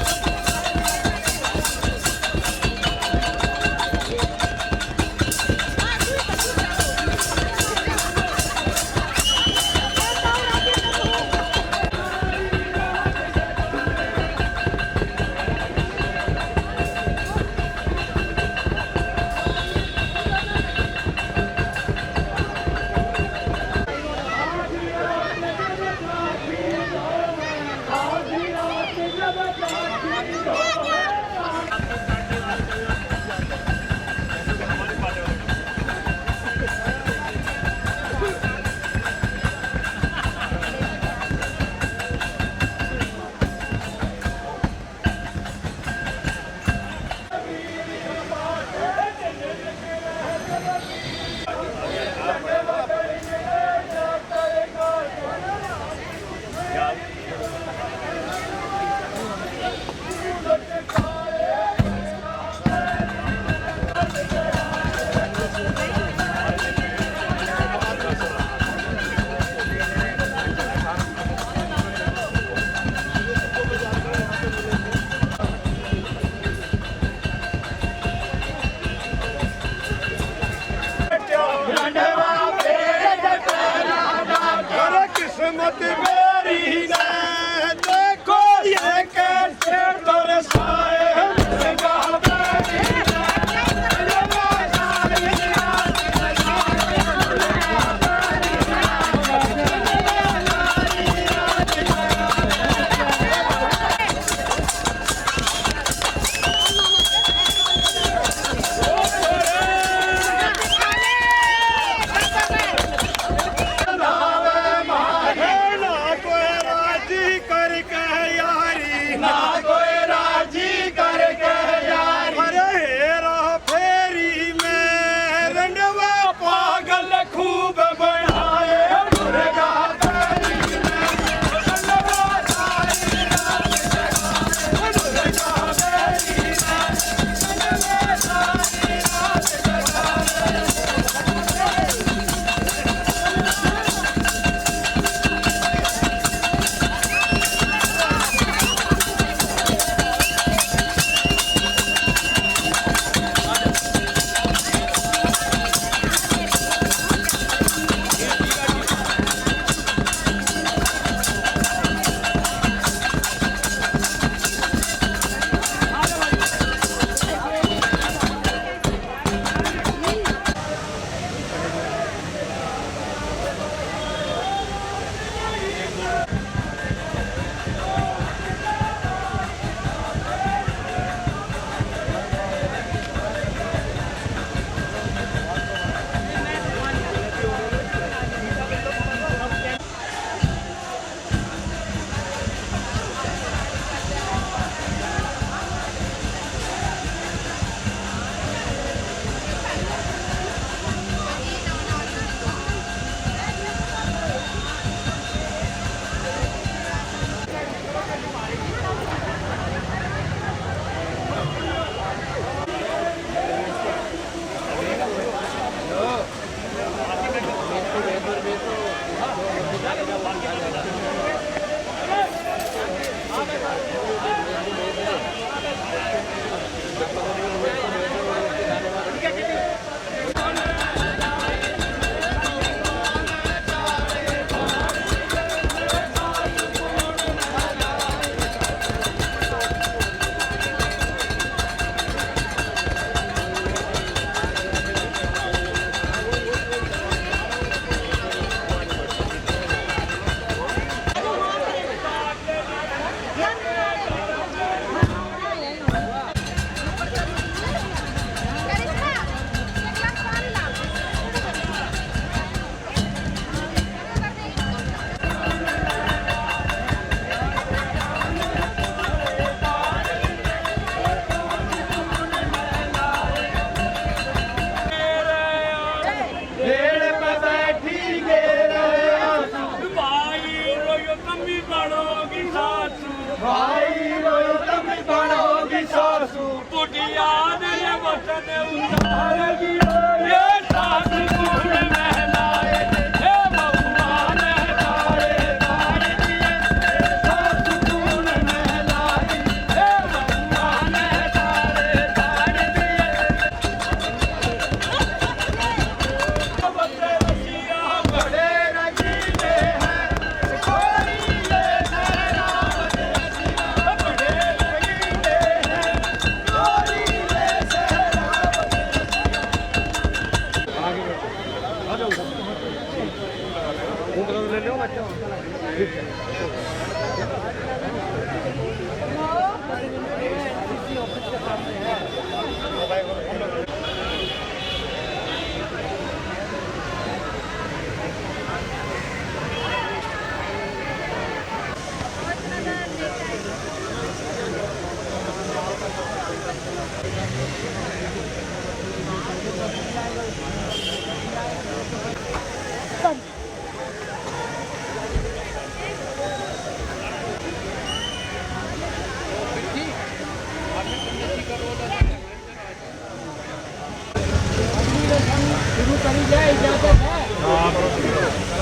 A: शुरू करी जाए, इजाजत है?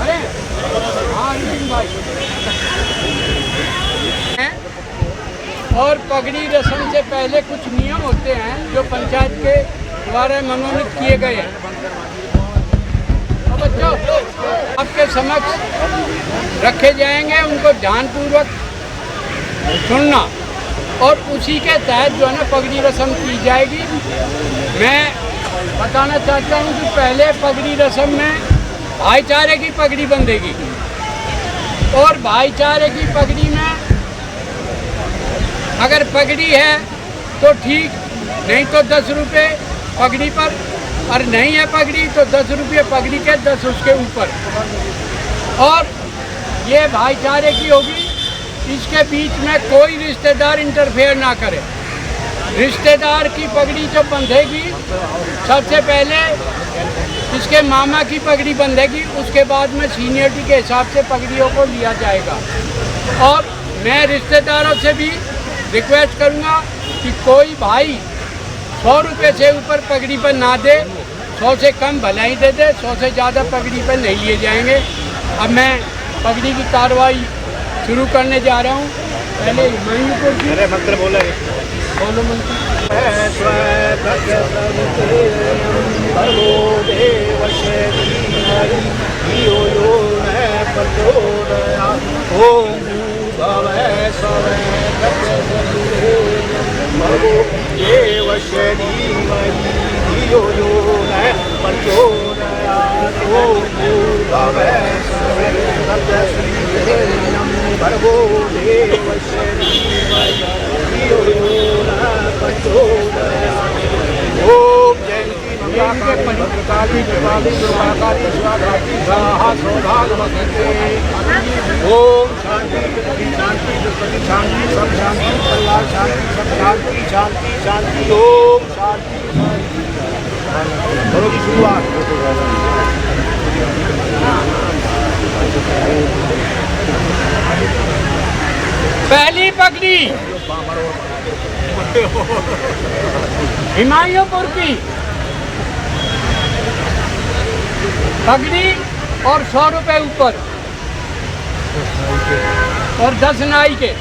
A: अरे हाँ भाई। और पगड़ी रस्म से पहले कुछ नियम होते हैं जो पंचायत के द्वारा मनोनीत किए गए हैं। अब बच्चों आपके समक्ष रखे जाएंगे, उनको ध्यानपूर्वक सुनना और उसी के तहत जो है ना पगड़ी रस्म की जाएगी। मैं बताना चाहता हूँ कि पहले पगड़ी रस्म में भाईचारे की पगड़ी बंधेगी और भाईचारे की पगड़ी में अगर पगड़ी है तो ठीक, नहीं तो 10 रुपये पगड़ी पर, और नहीं है पगड़ी तो 10 रुपये पगड़ी के 10 उसके ऊपर। और ये भाईचारे की होगी, इसके बीच में कोई रिश्तेदार इंटरफेयर ना करे। रिश्तेदार की पगड़ी जो बंधेगी सबसे पहले इसके मामा की पगड़ी बंधेगी, उसके बाद में सीनियरिटी के हिसाब से पगड़ियों को लिया जाएगा। और मैं रिश्तेदारों से भी रिक्वेस्ट करूंगा कि कोई भाई 100 रुपये से ऊपर पगड़ी पर ना दे, 100 से कम भला ही दे दे, 100 से ज़्यादा पगड़ी पर नहीं लिए जाएंगे। अब मैं पगड़ी की कार्रवाई शुरू करने जा रहा हूँ। पहले मंत्र बोलो मंत्र। ओम शांति शांति सब शांति परिवार शांति सब शांति शांति शांति ओम शांति। करो की शुरुआत। पहली पगड़ी हिमायूपुर की पगड़ी और 100 रुपये ऊपर और 10 नाई के।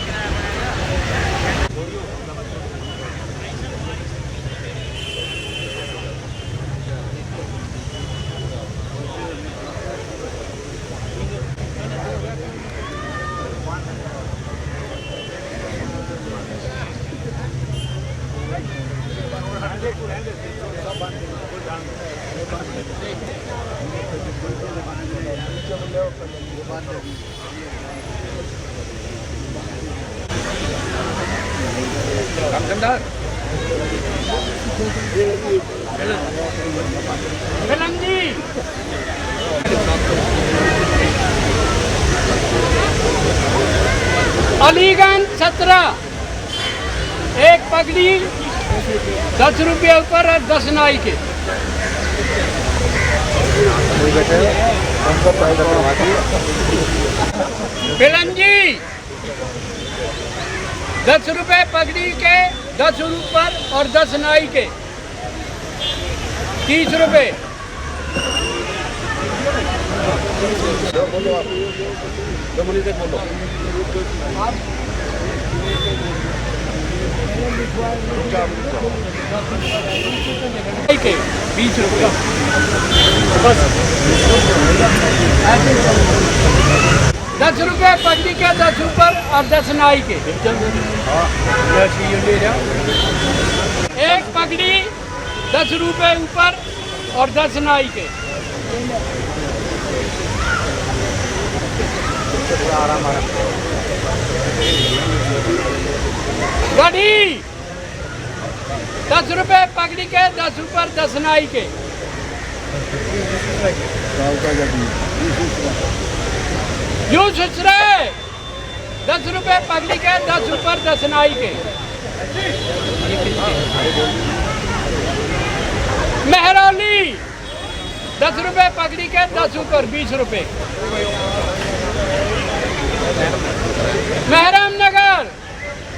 A: अलीगंज 17 एक पगड़ी 10 रुपये ऊपर और 10 नाई के। फिलंजी 10 रुपये पगड़ी के 10 ऊपर और 10 नाई के 30 रुपये। के 20 रुपये बस। 10 रुपये पगड़ी के 10 ऊपर और 10 नाई के। एक पगड़ी 10 रुपये ऊपर और 10 नाई के।
G: थोड़ा आराम
F: गढ़ी 10 रुपए पगड़ी के, 10 ऊपर 10 नाई के। यूं सुसरे 10 रुपए पगड़ी के, 10 ऊपर 10 नाई के। मेहरौली 10 रुपए पगड़ी के, 10 ऊपर 20 रुपए। महराम नगर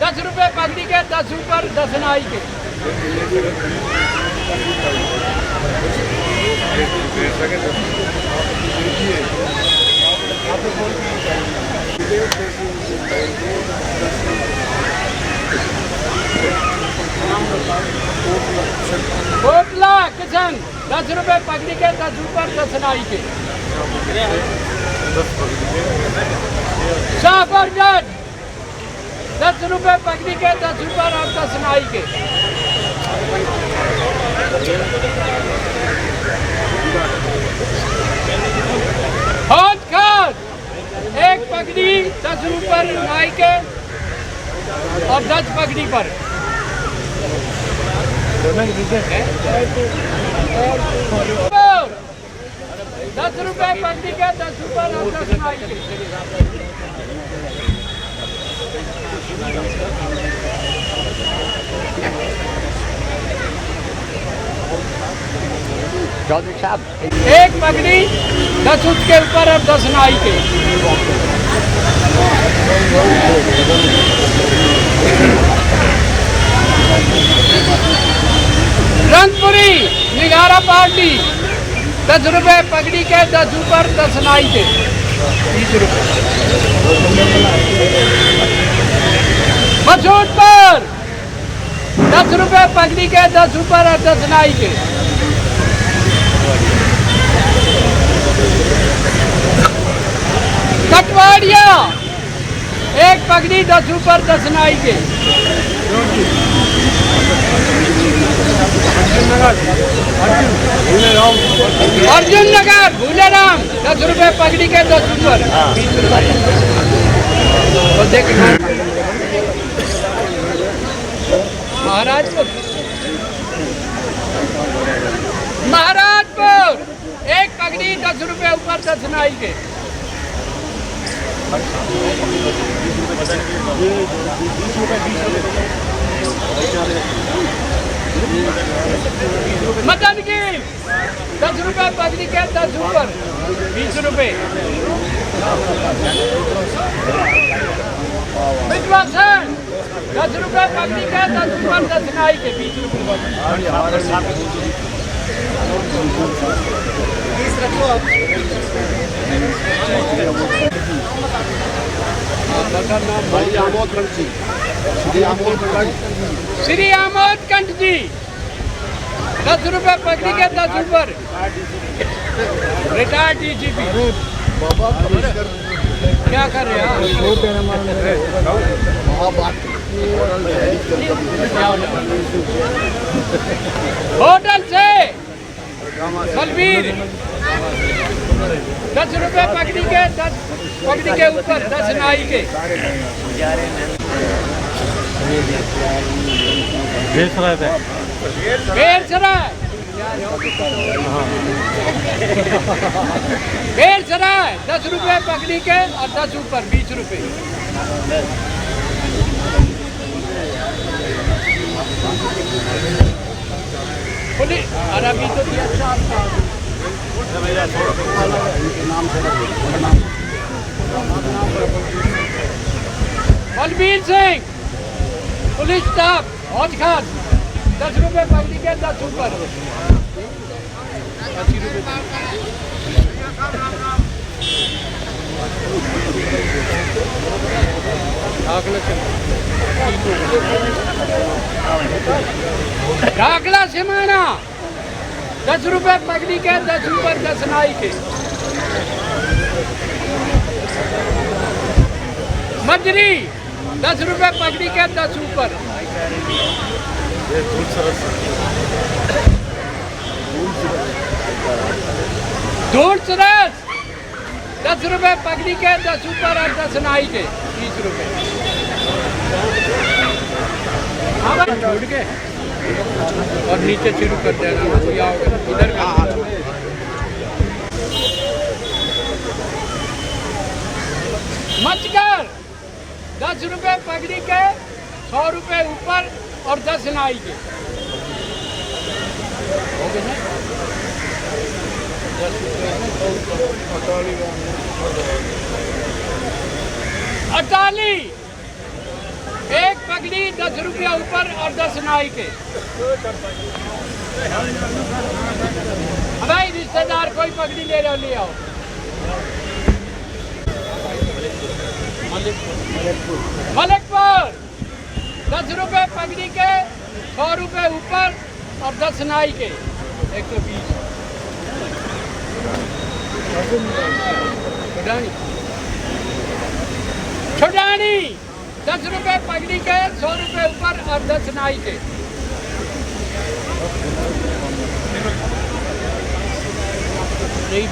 F: 10 रुपए पगड़ी के, 10 ऊपर 10 नाई के। कोटला किशन 10 रुपए पगड़ी के, 10 ऊपर 10 नाई के। शाहपुर जज 10 रुपए पगड़ी के, 10 ऊपर और 10 नाई के। हौद खान 1 पगड़ी 10 ऊपर नाई के और 10 पगड़ी पर। 10 रुपए पगड़ी के, 10 ऊपर और 10 नाई के।
G: चौधरी साहब
F: 1 पगड़ी 10 उसके ऊपर और 10 नाई के। रंगपुरी निगारा पार्टी 10 रुपए पगड़ी के, 10 ऊपर 10 नाई के। 20 रुपए। मसूदपुर 10 रुपए पगड़ी के, 10 ऊपर और 10 नाई के। कटवाड़िया 1 पगड़ी 10 ऊपर 10 नाई के। अर्जुन नगर भूलेराम 10 रुपए पगड़ी के, 10 ऊपर। महाराजपुर 1 पगड़ी 10 रुपए ऊपर 10 नाई के। मदनगिर 10 रुपए पगड़ी के, 10 ऊपर 20 रुपए। विद्वासन 10 रुपए पगड़ी के, 10 ऊपर 10 नाई के। 20 रुपए। श्री आमोद कंठ जी 10 रुपए पगड़ी के, 10 ऊपर। रिटायर्ड डीजीपी क्या कर रहे हैं? होटल से बलबीर 10 रुपए पगड़ी के, 10 पगड़ी के ऊपर 10 नाई के। बेरसराय 10 रुपए पगड़ी के और 10 ऊपर 20 रुपए। पुलिस अरबी तो दिया बलबीर सिंह पुलिस स्टाफ हौज खान 10 रुपए पगड़ी के, 10 ऊपर। 80 रुपए। ढाकला सिमाना 10 रुपए पगड़ी के, 10 ऊपर 10 नाई के। मजरी 10 रुपए पगड़ी के, 10 ऊपर। धूल सरस 10 रुपए पगड़ी के, 10 ऊपर और 10 नाई के, 30 रुपए। हाँ भाई छोड़ के और नीचे शुरू कर देना, इधर का मचकर 10 रुपए पगड़ी के, 100 रुपए ऊपर और 10 नाई के। अटाली एक पगड़ी 10 रुपया ऊपर और 10 नाई के। भाई रिश्तेदार कोई पगड़ी ले रहे हो, ले आओ। मलिकपुर 10 रुपए पगड़ी के, 100 रुपए ऊपर और 10 नाई के, 120। छोटानी 10 रुपए पगड़ी के, 100 रुपए ऊपर और 10 नाई के।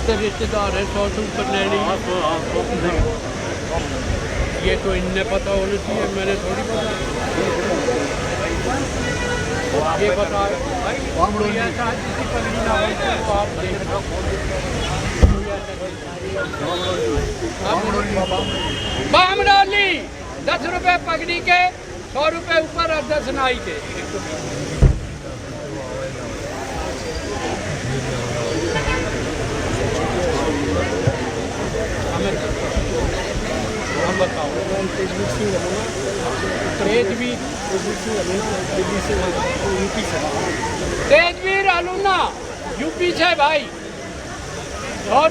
F: तो रिश्तेदार है, 100 से ऊपर लेनी। ये तो इनने पता होना चाहिए, मैंने थोड़ी पता। ये बता बामडोली 10 रुपए पगड़ी के, 100 रुपए ऊपर और 10 नाई के। हम बताओ तेजवीर अलूना यूपी से भाई। और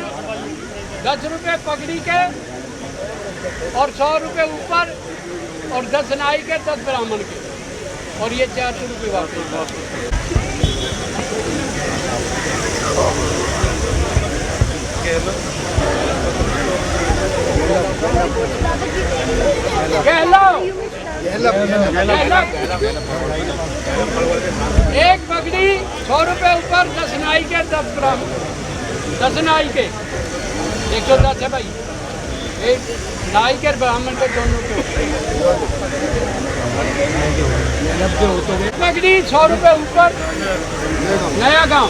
F: 10 रुपए पगड़ी के और 100 रुपए ऊपर और 10 नाई के, 10 ब्राह्मण के, और ये 400 रुपये वापस। एक पगड़ी 100 रुपए ऊपर, 10 नाई के, 10 ब्राह्मण, 10 नाई के 110 है भाई। एक नाई के ब्राह्मण के दोनों के पगड़ी 100 रुपए ऊपर, नया गांव।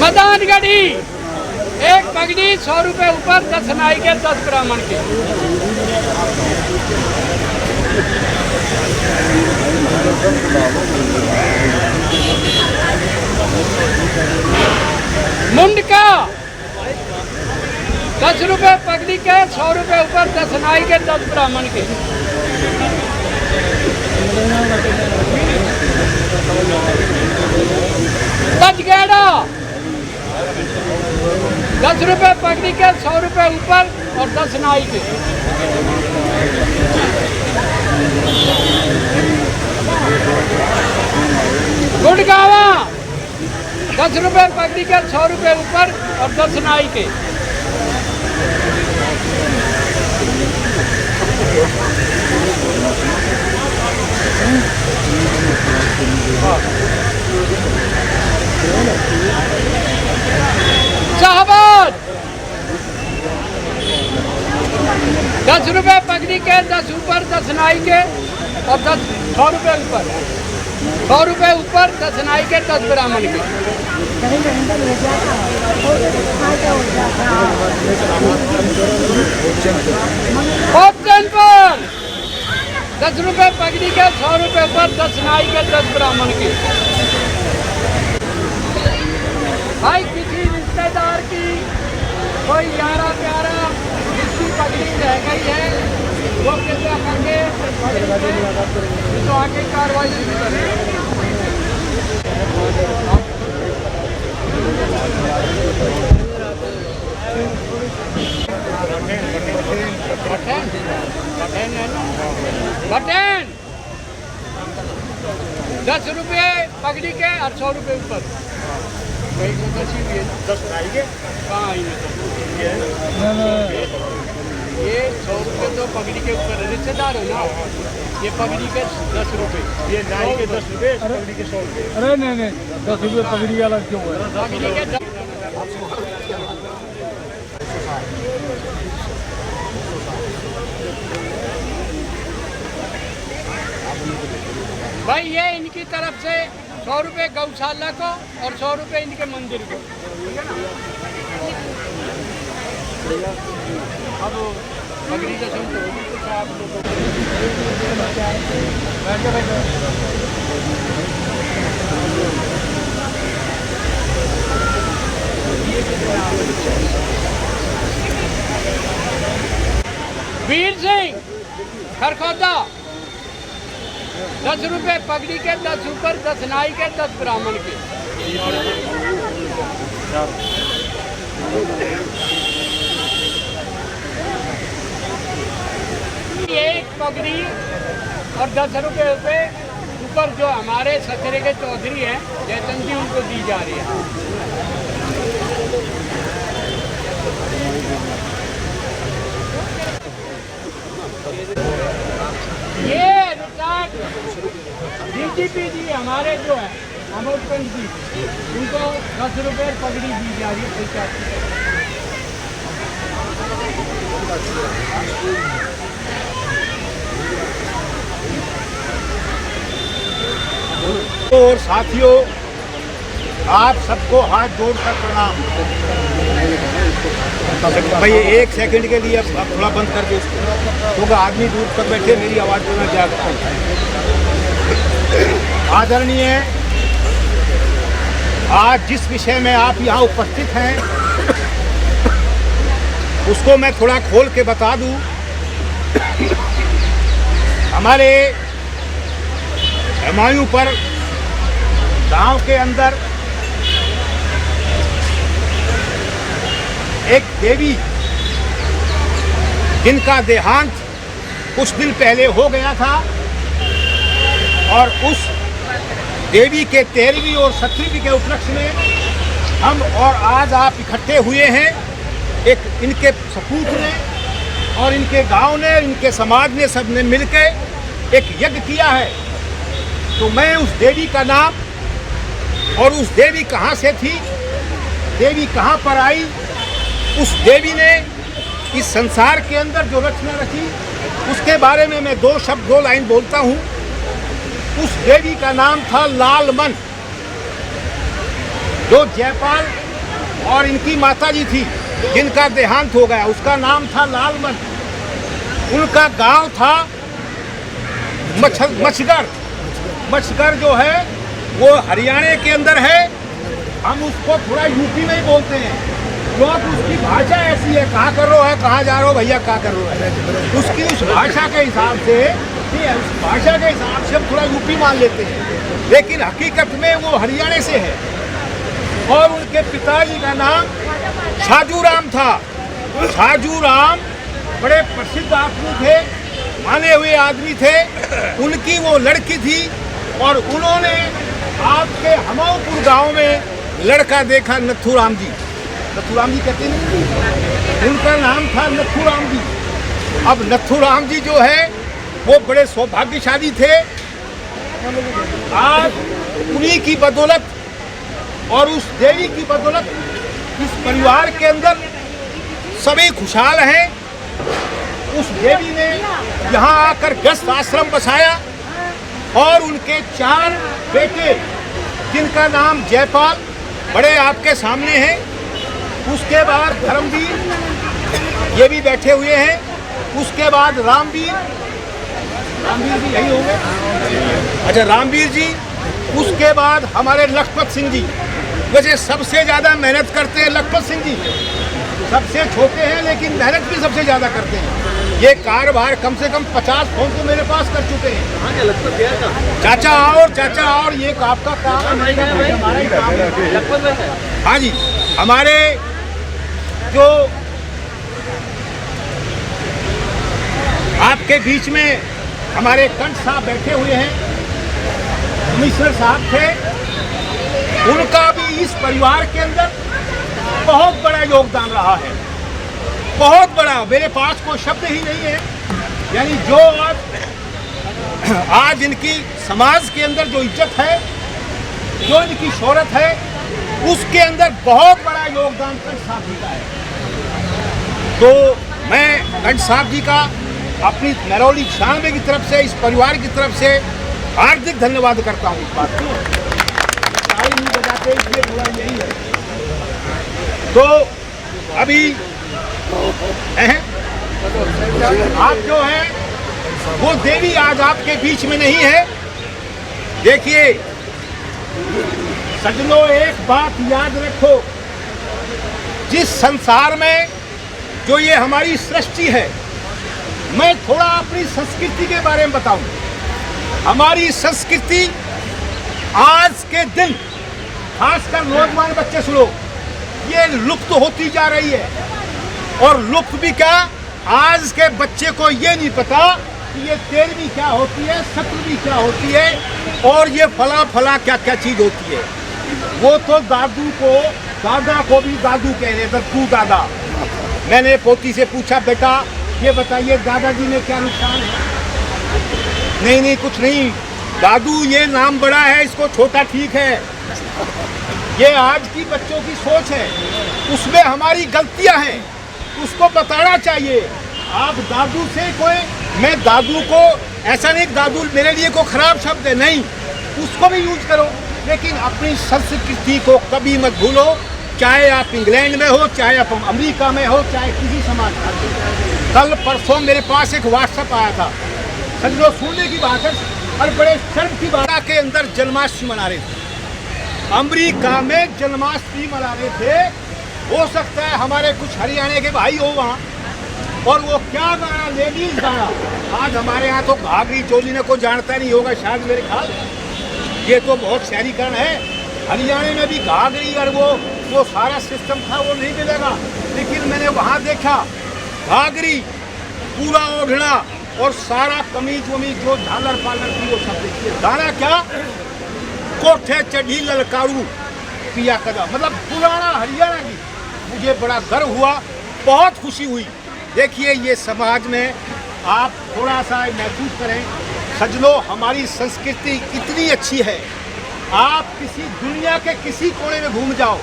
F: मदानगढ़ी एक पगड़ी 100 रुपए ऊपर, 10 नाई के, 10 ब्राह्मण के। मुंडका 10 रुपए पगड़ी के, 100 रुपए ऊपर, 10 नाई के, 10 ब्राह्मण के। तजगेड़ा 10 रुपए पगड़ी के, 100 रुपए ऊपर और 10 नाई के। गुड़गावा 10 रुपए पगड़ी के, 100 रुपए ऊपर और 10 नाई के। शाहबाद 10 रुपए पगड़ी के, 10 ऊपर, 10 नाई के और 100 रुपए ऊपर, 100 रुपए ऊपर, 10 नाई के, 10 ब्राह्मण के। पर 10 रुपए पगड़ी के, 100 रुपए ऊपर, 10 नाई के, 10 ब्राह्मण के। भाई किसी रिश्तेदार की कोई यारा प्यारा जिसकी पगड़ी रह गई है, वो कृपया करके तो आगे कार्रवाई शुरू करें। बटन 10 रुपये पगड़ी के और 100 रुपये ऊपर। भाई को 10 ही दिए।
H: 10 आएंगे।
F: कहाँ आएंगे? ये 100 रुपये तो पगड़ी के ऊपर रिश्तेदार हो ना, ये पगड़ी के 10 रुपये,
H: ये नाई के 10 रुपये, पगड़ी के 100 रुपये।
G: अरे नहीं 10 रुपये पगड़ी वाला क्यों है?
F: पगड़ी के 10। भाई ये इनकी तरफ से 100 रुपये गौशाला को और 100 रुपये इनके मंदिर को। अब पगड़ी का सुन तो आप लोग वीर सिंह खरखोदा 10 रुपये पगड़ी के, 10 ऊपर, 10 नाई के, 10 ब्राह्मण के। एक पगड़ी और 10 रुपये ऊपर जो हमारे सचरे के चौधरी हैं जयचंद जी, उनको दी जा रही है। ये रिटायर्ड डीजीपी जी हमारे जो है अमोदगंज जी, उनको 10 रुपये पगड़ी दी जा रही है।
G: और साथियों, आप सबको हाथ जोड़कर प्रणाम। भाई 1 सेकंड के लिए अब थोड़ा बंद कर दो इसको, क्योंकि आदमी दूर तक बैठे, मेरी आवाज़ में मैं जागता हूँ। आदरणीय, आज जिस विषय में आप यहाँ उपस्थित हैं उसको मैं थोड़ा खोल के बता दूँ। हमारे हुमायूं पर गांव के अंदर एक देवी जिनका देहांत कुछ दिन पहले हो गया था, और उस देवी के 13वीं और 17वीं के उपलक्ष्य में हम और आज आप इकट्ठे हुए हैं। एक इनके सपूत ने और इनके गांव ने, इनके समाज ने, सब ने मिलकर एक यज्ञ किया है। तो मैं उस देवी का नाम और उस देवी कहाँ से थी, देवी कहाँ पर आई, उस देवी ने इस संसार के अंदर जो रचना रची, उसके बारे में मैं 2 शब्द 2 लाइन बोलता हूँ। उस देवी का नाम था लालमन, जो जयपाल और इनकी माता जी थी जिनका देहांत हो गया, उसका नाम था लालमन। उनका गांव था मछगर। मछगर जो है वो हरियाणा के अंदर है, हम उसको थोड़ा यूपी में ही बोलते हैं, क्योंकि उसकी भाषा ऐसी है। कहाँ कर रहे हो, कहाँ जा रहे हो भैया, कहाँ कर रहे हो, उसकी उस भाषा के हिसाब से, ठीक है, उस भाषा के हिसाब से हम थोड़ा यूपी मान लेते हैं, लेकिन हकीकत में वो हरियाणा से है। और उनके पिताजी का नाम छाजू राम था। छाजू राम बड़े प्रसिद्ध आदमी थे, माने हुए आदमी थे। उनकी वो लड़की थी और उन्होंने आपके हमाऊपुर गांव में लड़का देखा, नथुराम जी। नथुराम जी कहते हैं, उनका नाम था नथुराम जी। अब नथुराम जी जो है वो बड़े सौभाग्यशाली थे। आज उन्हीं की बदौलत और उस देवी की बदौलत इस परिवार के अंदर सभी खुशहाल हैं। उस देवी ने यहाँ आकर गृहस्थ आश्रम बसाया और उनके 4 बेटे, जिनका नाम जयपाल बड़े आपके सामने हैं, उसके बाद धर्मवीर, ये भी बैठे हुए हैं, उसके बाद रामवीर जी यही होंगे, अच्छा रामवीर जी, उसके बाद हमारे लखपत सिंह जी। वैसे सबसे ज़्यादा मेहनत करते हैं लखपत सिंह जी, सबसे छोटे हैं लेकिन मेहनत भी सबसे ज़्यादा करते हैं। ये कारोबार कम से कम 50 फोन तो मेरे पास कर चुके हैं। चाचा और ये आपका काम, हमारा ही काम है। हाँ जी, हमारे जो आपके बीच में हमारे कंठ साहब बैठे हुए हैं, कमिश्नर साहब थे, उनका भी इस परिवार के अंदर बहुत बड़ा योगदान रहा है, बहुत बड़ा। मेरे पास कोई शब्द ही नहीं है। यानी जो आज इनकी समाज के अंदर जो इज्जत है, जो इनकी शोहरत है, उसके अंदर बहुत बड़ा योगदान कंठ साहब जी का है। तो मैं कंठ साहब जी का अपनी नरौली 96 की तरफ से, इस परिवार की तरफ से हार्दिक धन्यवाद करता हूँ। इस बात को ताली नहीं बजाते, इसलिए बुरा यही है। तो अभी आप जो है वो देवी आज आपके बीच में नहीं है। देखिए सज्जनों, एक बात याद रखो, जिस संसार में जो ये हमारी सृष्टि है, मैं थोड़ा अपनी संस्कृति के बारे में बताऊं। हमारी संस्कृति आज के दिन, खासकर नौजवान बच्चे सुनो, ये लुप्त होती जा रही है। और लुप्त भी क्या, आज के बच्चे को ये नहीं पता कि ये 13वीं क्या होती है, 17वीं क्या होती है, और ये फला फला क्या क्या चीज होती है। वो तो दादा को भी दादू कह रहे थे, तू दादा। मैंने पोती से पूछा, बेटा ये बताइए दादाजी में क्या नुकसान है? नहीं नहीं कुछ नहीं दादू, ये नाम बड़ा है, इसको छोटा ठीक है। ये आज की बच्चों की सोच है, उसमें हमारी गलतियां हैं, उसको बताना चाहिए। आप दादू से कोई, मैं दादू को ऐसा नहीं, दादू मेरे लिए कोई खराब शब्द है, नहीं, उसको भी यूज करो, लेकिन अपनी संस्कृति को कभी मत भूलो। चाहे आप इंग्लैंड में हो, चाहे आप अमेरिका में हो, चाहे किसी समाज में। कल परसों मेरे पास एक व्हाट्सएप आया था, सज्जनों सुनने की बात है और बड़े शर्म की बात के अंदर जन्माष्टमी मना रहे थे, अमेरिका में जन्माष्टमी मना रहे थे। हो सकता है हमारे कुछ हरियाणा के भाई हो वहाँ, और वो क्या गाना, लेडीज गाना। आज हमारे यहाँ तो घाघरी चोली ने कोई जानता नहीं होगा शायद, मेरे ख्याल ये तो बहुत शहरीकरण है। हरियाणा में भी घाघरी और वो सारा सिस्टम था, वो नहीं मिलेगा। लेकिन मैंने वहाँ देखा घाघरी, पूरा ओढ़ना और सारा कमीज वमीज जो झालर पालर थी वो सब देखिए। गाना क्या, कोठे चढ़ी ललकारू पिया कदा, मतलब पुराना हरियाणा की। मुझे बड़ा गर्व हुआ, बहुत खुशी हुई। देखिए ये समाज में आप थोड़ा सा महसूस करें सज्जनों, हमारी संस्कृति इतनी अच्छी है। आप किसी दुनिया के किसी कोने में घूम जाओ,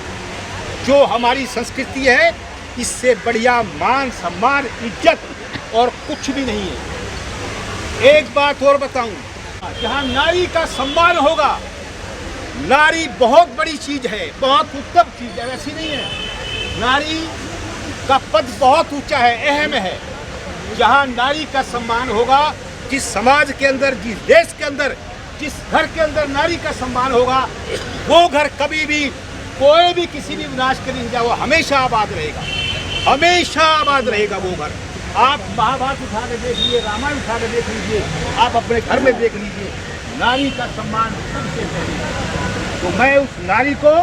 G: जो हमारी संस्कृति है, इससे बढ़िया मान सम्मान इज्जत और कुछ भी नहीं है। एक बात और बताऊं, जहां नारी का सम्मान होगा, नारी बहुत बड़ी चीज है, बहुत उत्तम चीज है, वैसी नहीं है। नारी का पद बहुत ऊंचा है, अहम है। जहां नारी का सम्मान होगा, जिस समाज के अंदर, जिस देश के अंदर, जिस घर के अंदर नारी का सम्मान होगा, वो घर कभी भी कोई भी किसी भी विनाश के नहीं जाओ, हमेशा आबाद रहेगा, हमेशा आबाद रहेगा वो घर। आप महाभारत उठा के देख लीजिए, रामायण उठा के देख लीजिए, आप अपने घर में देख लीजिए, नारी का सम्मान सबसे पहले। तो मैं उस नारी को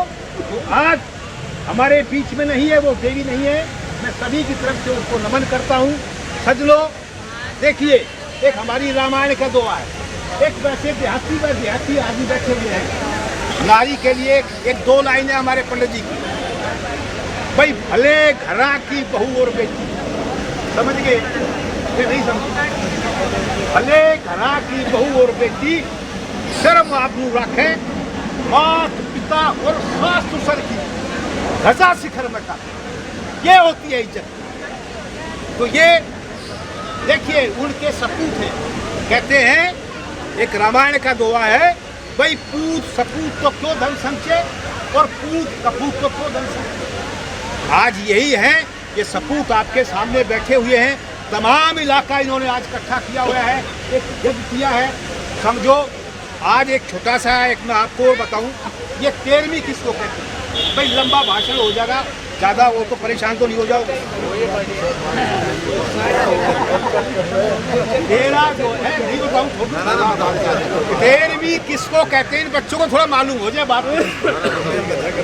G: जो आज हमारे बीच में नहीं है, वो देवी नहीं है, मैं सभी की तरफ से उसको नमन करता हूँ। सज्जनों देखिए, एक हमारी रामायण का दोहा है, एक वैसे देहाती व देहाती आदमी बैठे हुए हैं, नारी के लिए एक दो लाइनें हमारे पंडित जी की, भाई भले घरा की बहू और बेटी, समझ गए ये नहीं समझ, भले घरा की बहू और बेटी शर्म आपनू रखें, मात पिता और सास ससुर की धजा शिखर में का, ये होती है इज्जत। तो ये देखिए उनके सपूत हैं, कहते हैं, एक रामायण का दोहा है, भाई पूत सपूत तो क्यों धन संचय और पूत कपूत तो क्यों धन संचय। आज यही है, ये सपूत आपके सामने बैठे हुए हैं, तमाम इलाका इन्होंने आज इकट्ठा किया हुआ है, एक यज्ञ किया है। समझो आज एक छोटा सा एक मैं आपको बताऊं, ये 13वीं किसको कहते हैं, भाई लंबा भाषण हो जाएगा ज़्यादा, वो तो परेशान तो नहीं हो जाओगे। 13 जो है नहीं बताऊँ, 13वीं किसको कहते हैं, इन बच्चों को थोड़ा मालूम हो जाए बात।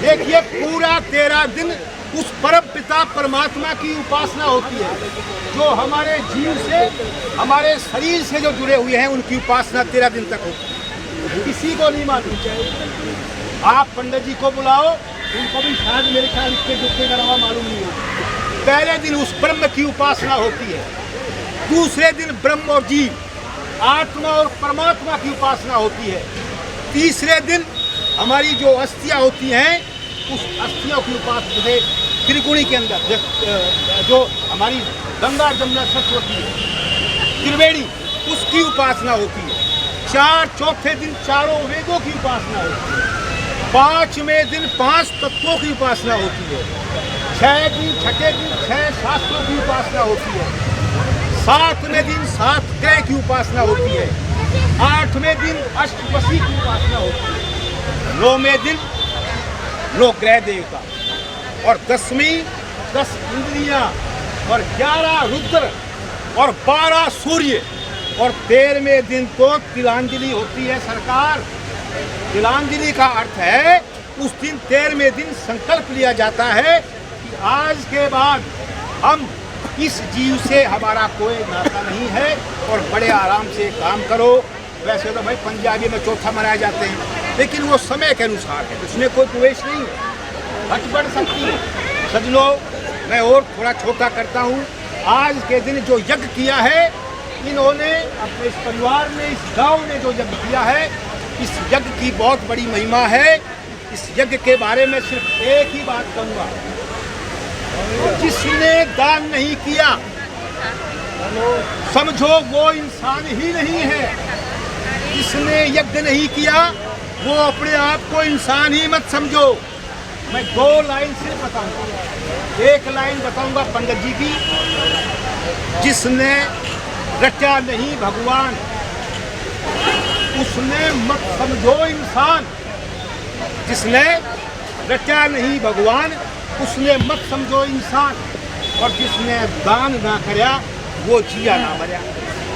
G: देखिए पूरा 13 दिन उस परम पिता परमात्मा की उपासना होती है, जो हमारे जीव से, हमारे शरीर से जो जुड़े हुए हैं, उनकी उपासना 13 दिन तक होती है। किसी को नहीं मालूम, आप पंडित जी को बुलाओ, उनको भी शायद मेरे ख्याल इसके दुखने का रवा मालूम नहीं हो। पहले दिन उस ब्रह्म की उपासना होती है, दूसरे दिन ब्रह्म और जीव, आत्मा और परमात्मा की उपासना होती है, तीसरे दिन हमारी जो अस्थियां होती हैं उस अस्थियों की उपासना से त्रिकुणी के अंदर जो हमारी गंगा जमुना सरस्वती है, त्रिवेणी, उसकी उपासना होती है। चौथे दिन चारों वेदों की उपासना होती है। पांचवें दिन 5 तत्वों की उपासना होती है। छठे दिन 6 शास्त्रों की उपासना होती है। 7वें दिन 7 ग्रह की उपासना होती है। 8वें दिन अष्टवसी की उपासना होती है। 9वें दिन 9 ग्रह देवता और 10वीं 10 इंद्रियां और 11 रुद्र और 12 सूर्य और 13वें दिन तो तिलांजलि होती है सरकार। तिलांजलि का अर्थ है उस दिन 13वें दिन संकल्प लिया जाता है कि आज के बाद हम इस जीव से हमारा कोई नाता नहीं है और बड़े आराम से काम करो। वैसे तो भाई पंजाबी में चौथा मनाए जाते हैं, लेकिन वो समय के अनुसार है, उसमें कोई प्रवेश नहीं है, हट बढ़ सकती है। सजनों, मैं और थोड़ा छोटा करता हूँ। आज के दिन जो यज्ञ किया है इन्होंने अपने इस परिवार में, इस गांव में जो यज्ञ किया है, इस यज्ञ की बहुत बड़ी महिमा है। इस यज्ञ के बारे में सिर्फ एक ही बात कहूँगा, जिसने दान नहीं किया समझो वो इंसान ही नहीं है। जिसने यज्ञ नहीं किया वो अपने आप को इंसान ही मत समझो। मैं 2 लाइन सिर्फ बताऊंगा। एक लाइन बताऊंगा पंडित जी की, जिसने रचा नहीं भगवान उसने मत समझो इंसान। जिसने रचा नहीं भगवान उसने मत समझो इंसान। और जिसने दान ना करया वो जिया ना मरया,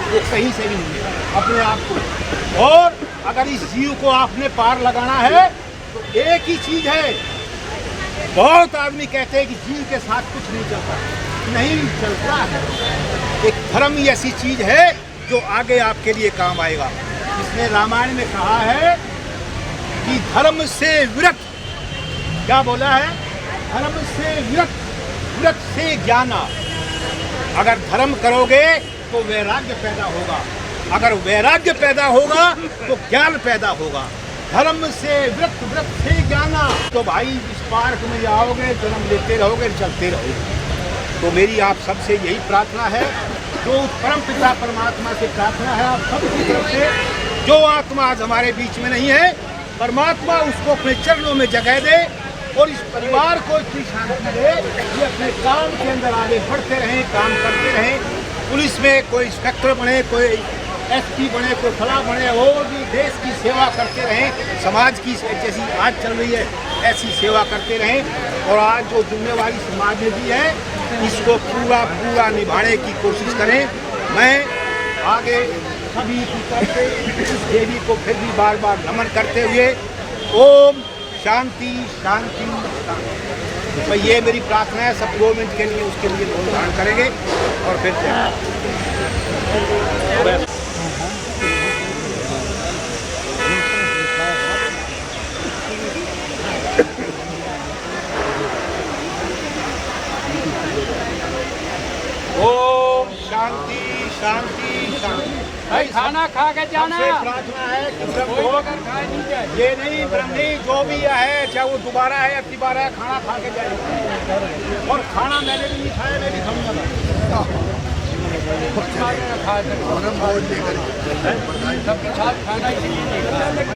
G: वो कहीं से भी नहीं है अपने आप को। और अगर इस जीव को आपने पार लगाना है तो एक ही चीज है। बहुत आदमी कहते हैं कि जीव के साथ कुछ नहीं चलता, नहीं चलता है। एक धर्म ही ऐसी चीज है जो आगे आपके लिए काम आएगा। इसने रामायण में कहा है कि धर्म से विरक्त, क्या बोला है? धर्म से विरक्त, विरक्त से ज्ञाना। अगर धर्म करोगे तो वैराग्य पैदा होगा, अगर वैराग्य पैदा होगा तो ज्ञान पैदा होगा। धर्म से विरक्त, विरक्त से ज्ञाना। तो भाई इस पार्क में जाओगे, जन्म लेते रहोगे, चलते रहोगे। तो मेरी आप सबसे यही प्रार्थना है, जो परम पिता परमात्मा से प्रार्थना है आप सबकी तरफ से, जो आत्मा आज हमारे बीच में नहीं है, परमात्मा उसको अपने चरणों में जगह दे और इस परिवार को इतनी शांति दे कि अपने काम के अंदर आगे बढ़ते रहें, काम करते रहें। पुलिस में कोई इंस्पेक्टर बने, कोई एसपी बने, कोई फला बने, और भी देश की सेवा करते रहें। समाज की जैसी आज चल रही है ऐसी सेवा करते रहें। और आज जो जिम्मेवारी समाज ने दी है इसको पूरा पूरा निभाने की कोशिश करें। मैं आगे सभी की तरफ से इस देवी को फिर भी बार बार नमन करते हुए ओम शांति शांति शांति। तो ये मेरी प्रार्थना है। सब 2 मिनट के लिए उसके लिए ध्यान धारण करेंगे और फिर ओम शांति शांति शांति।
F: भाई खाना खा के जाना।
G: प्रार्थना है कि ये नहीं ब्रह्मी जो भी है, चाहे वो दोबारा है या तिबारा है, खाना खा के जाए। और खाना मैंने भी नहीं खाया, मैं भी खाऊंगा।
F: सबके साथ खाना इसीलिए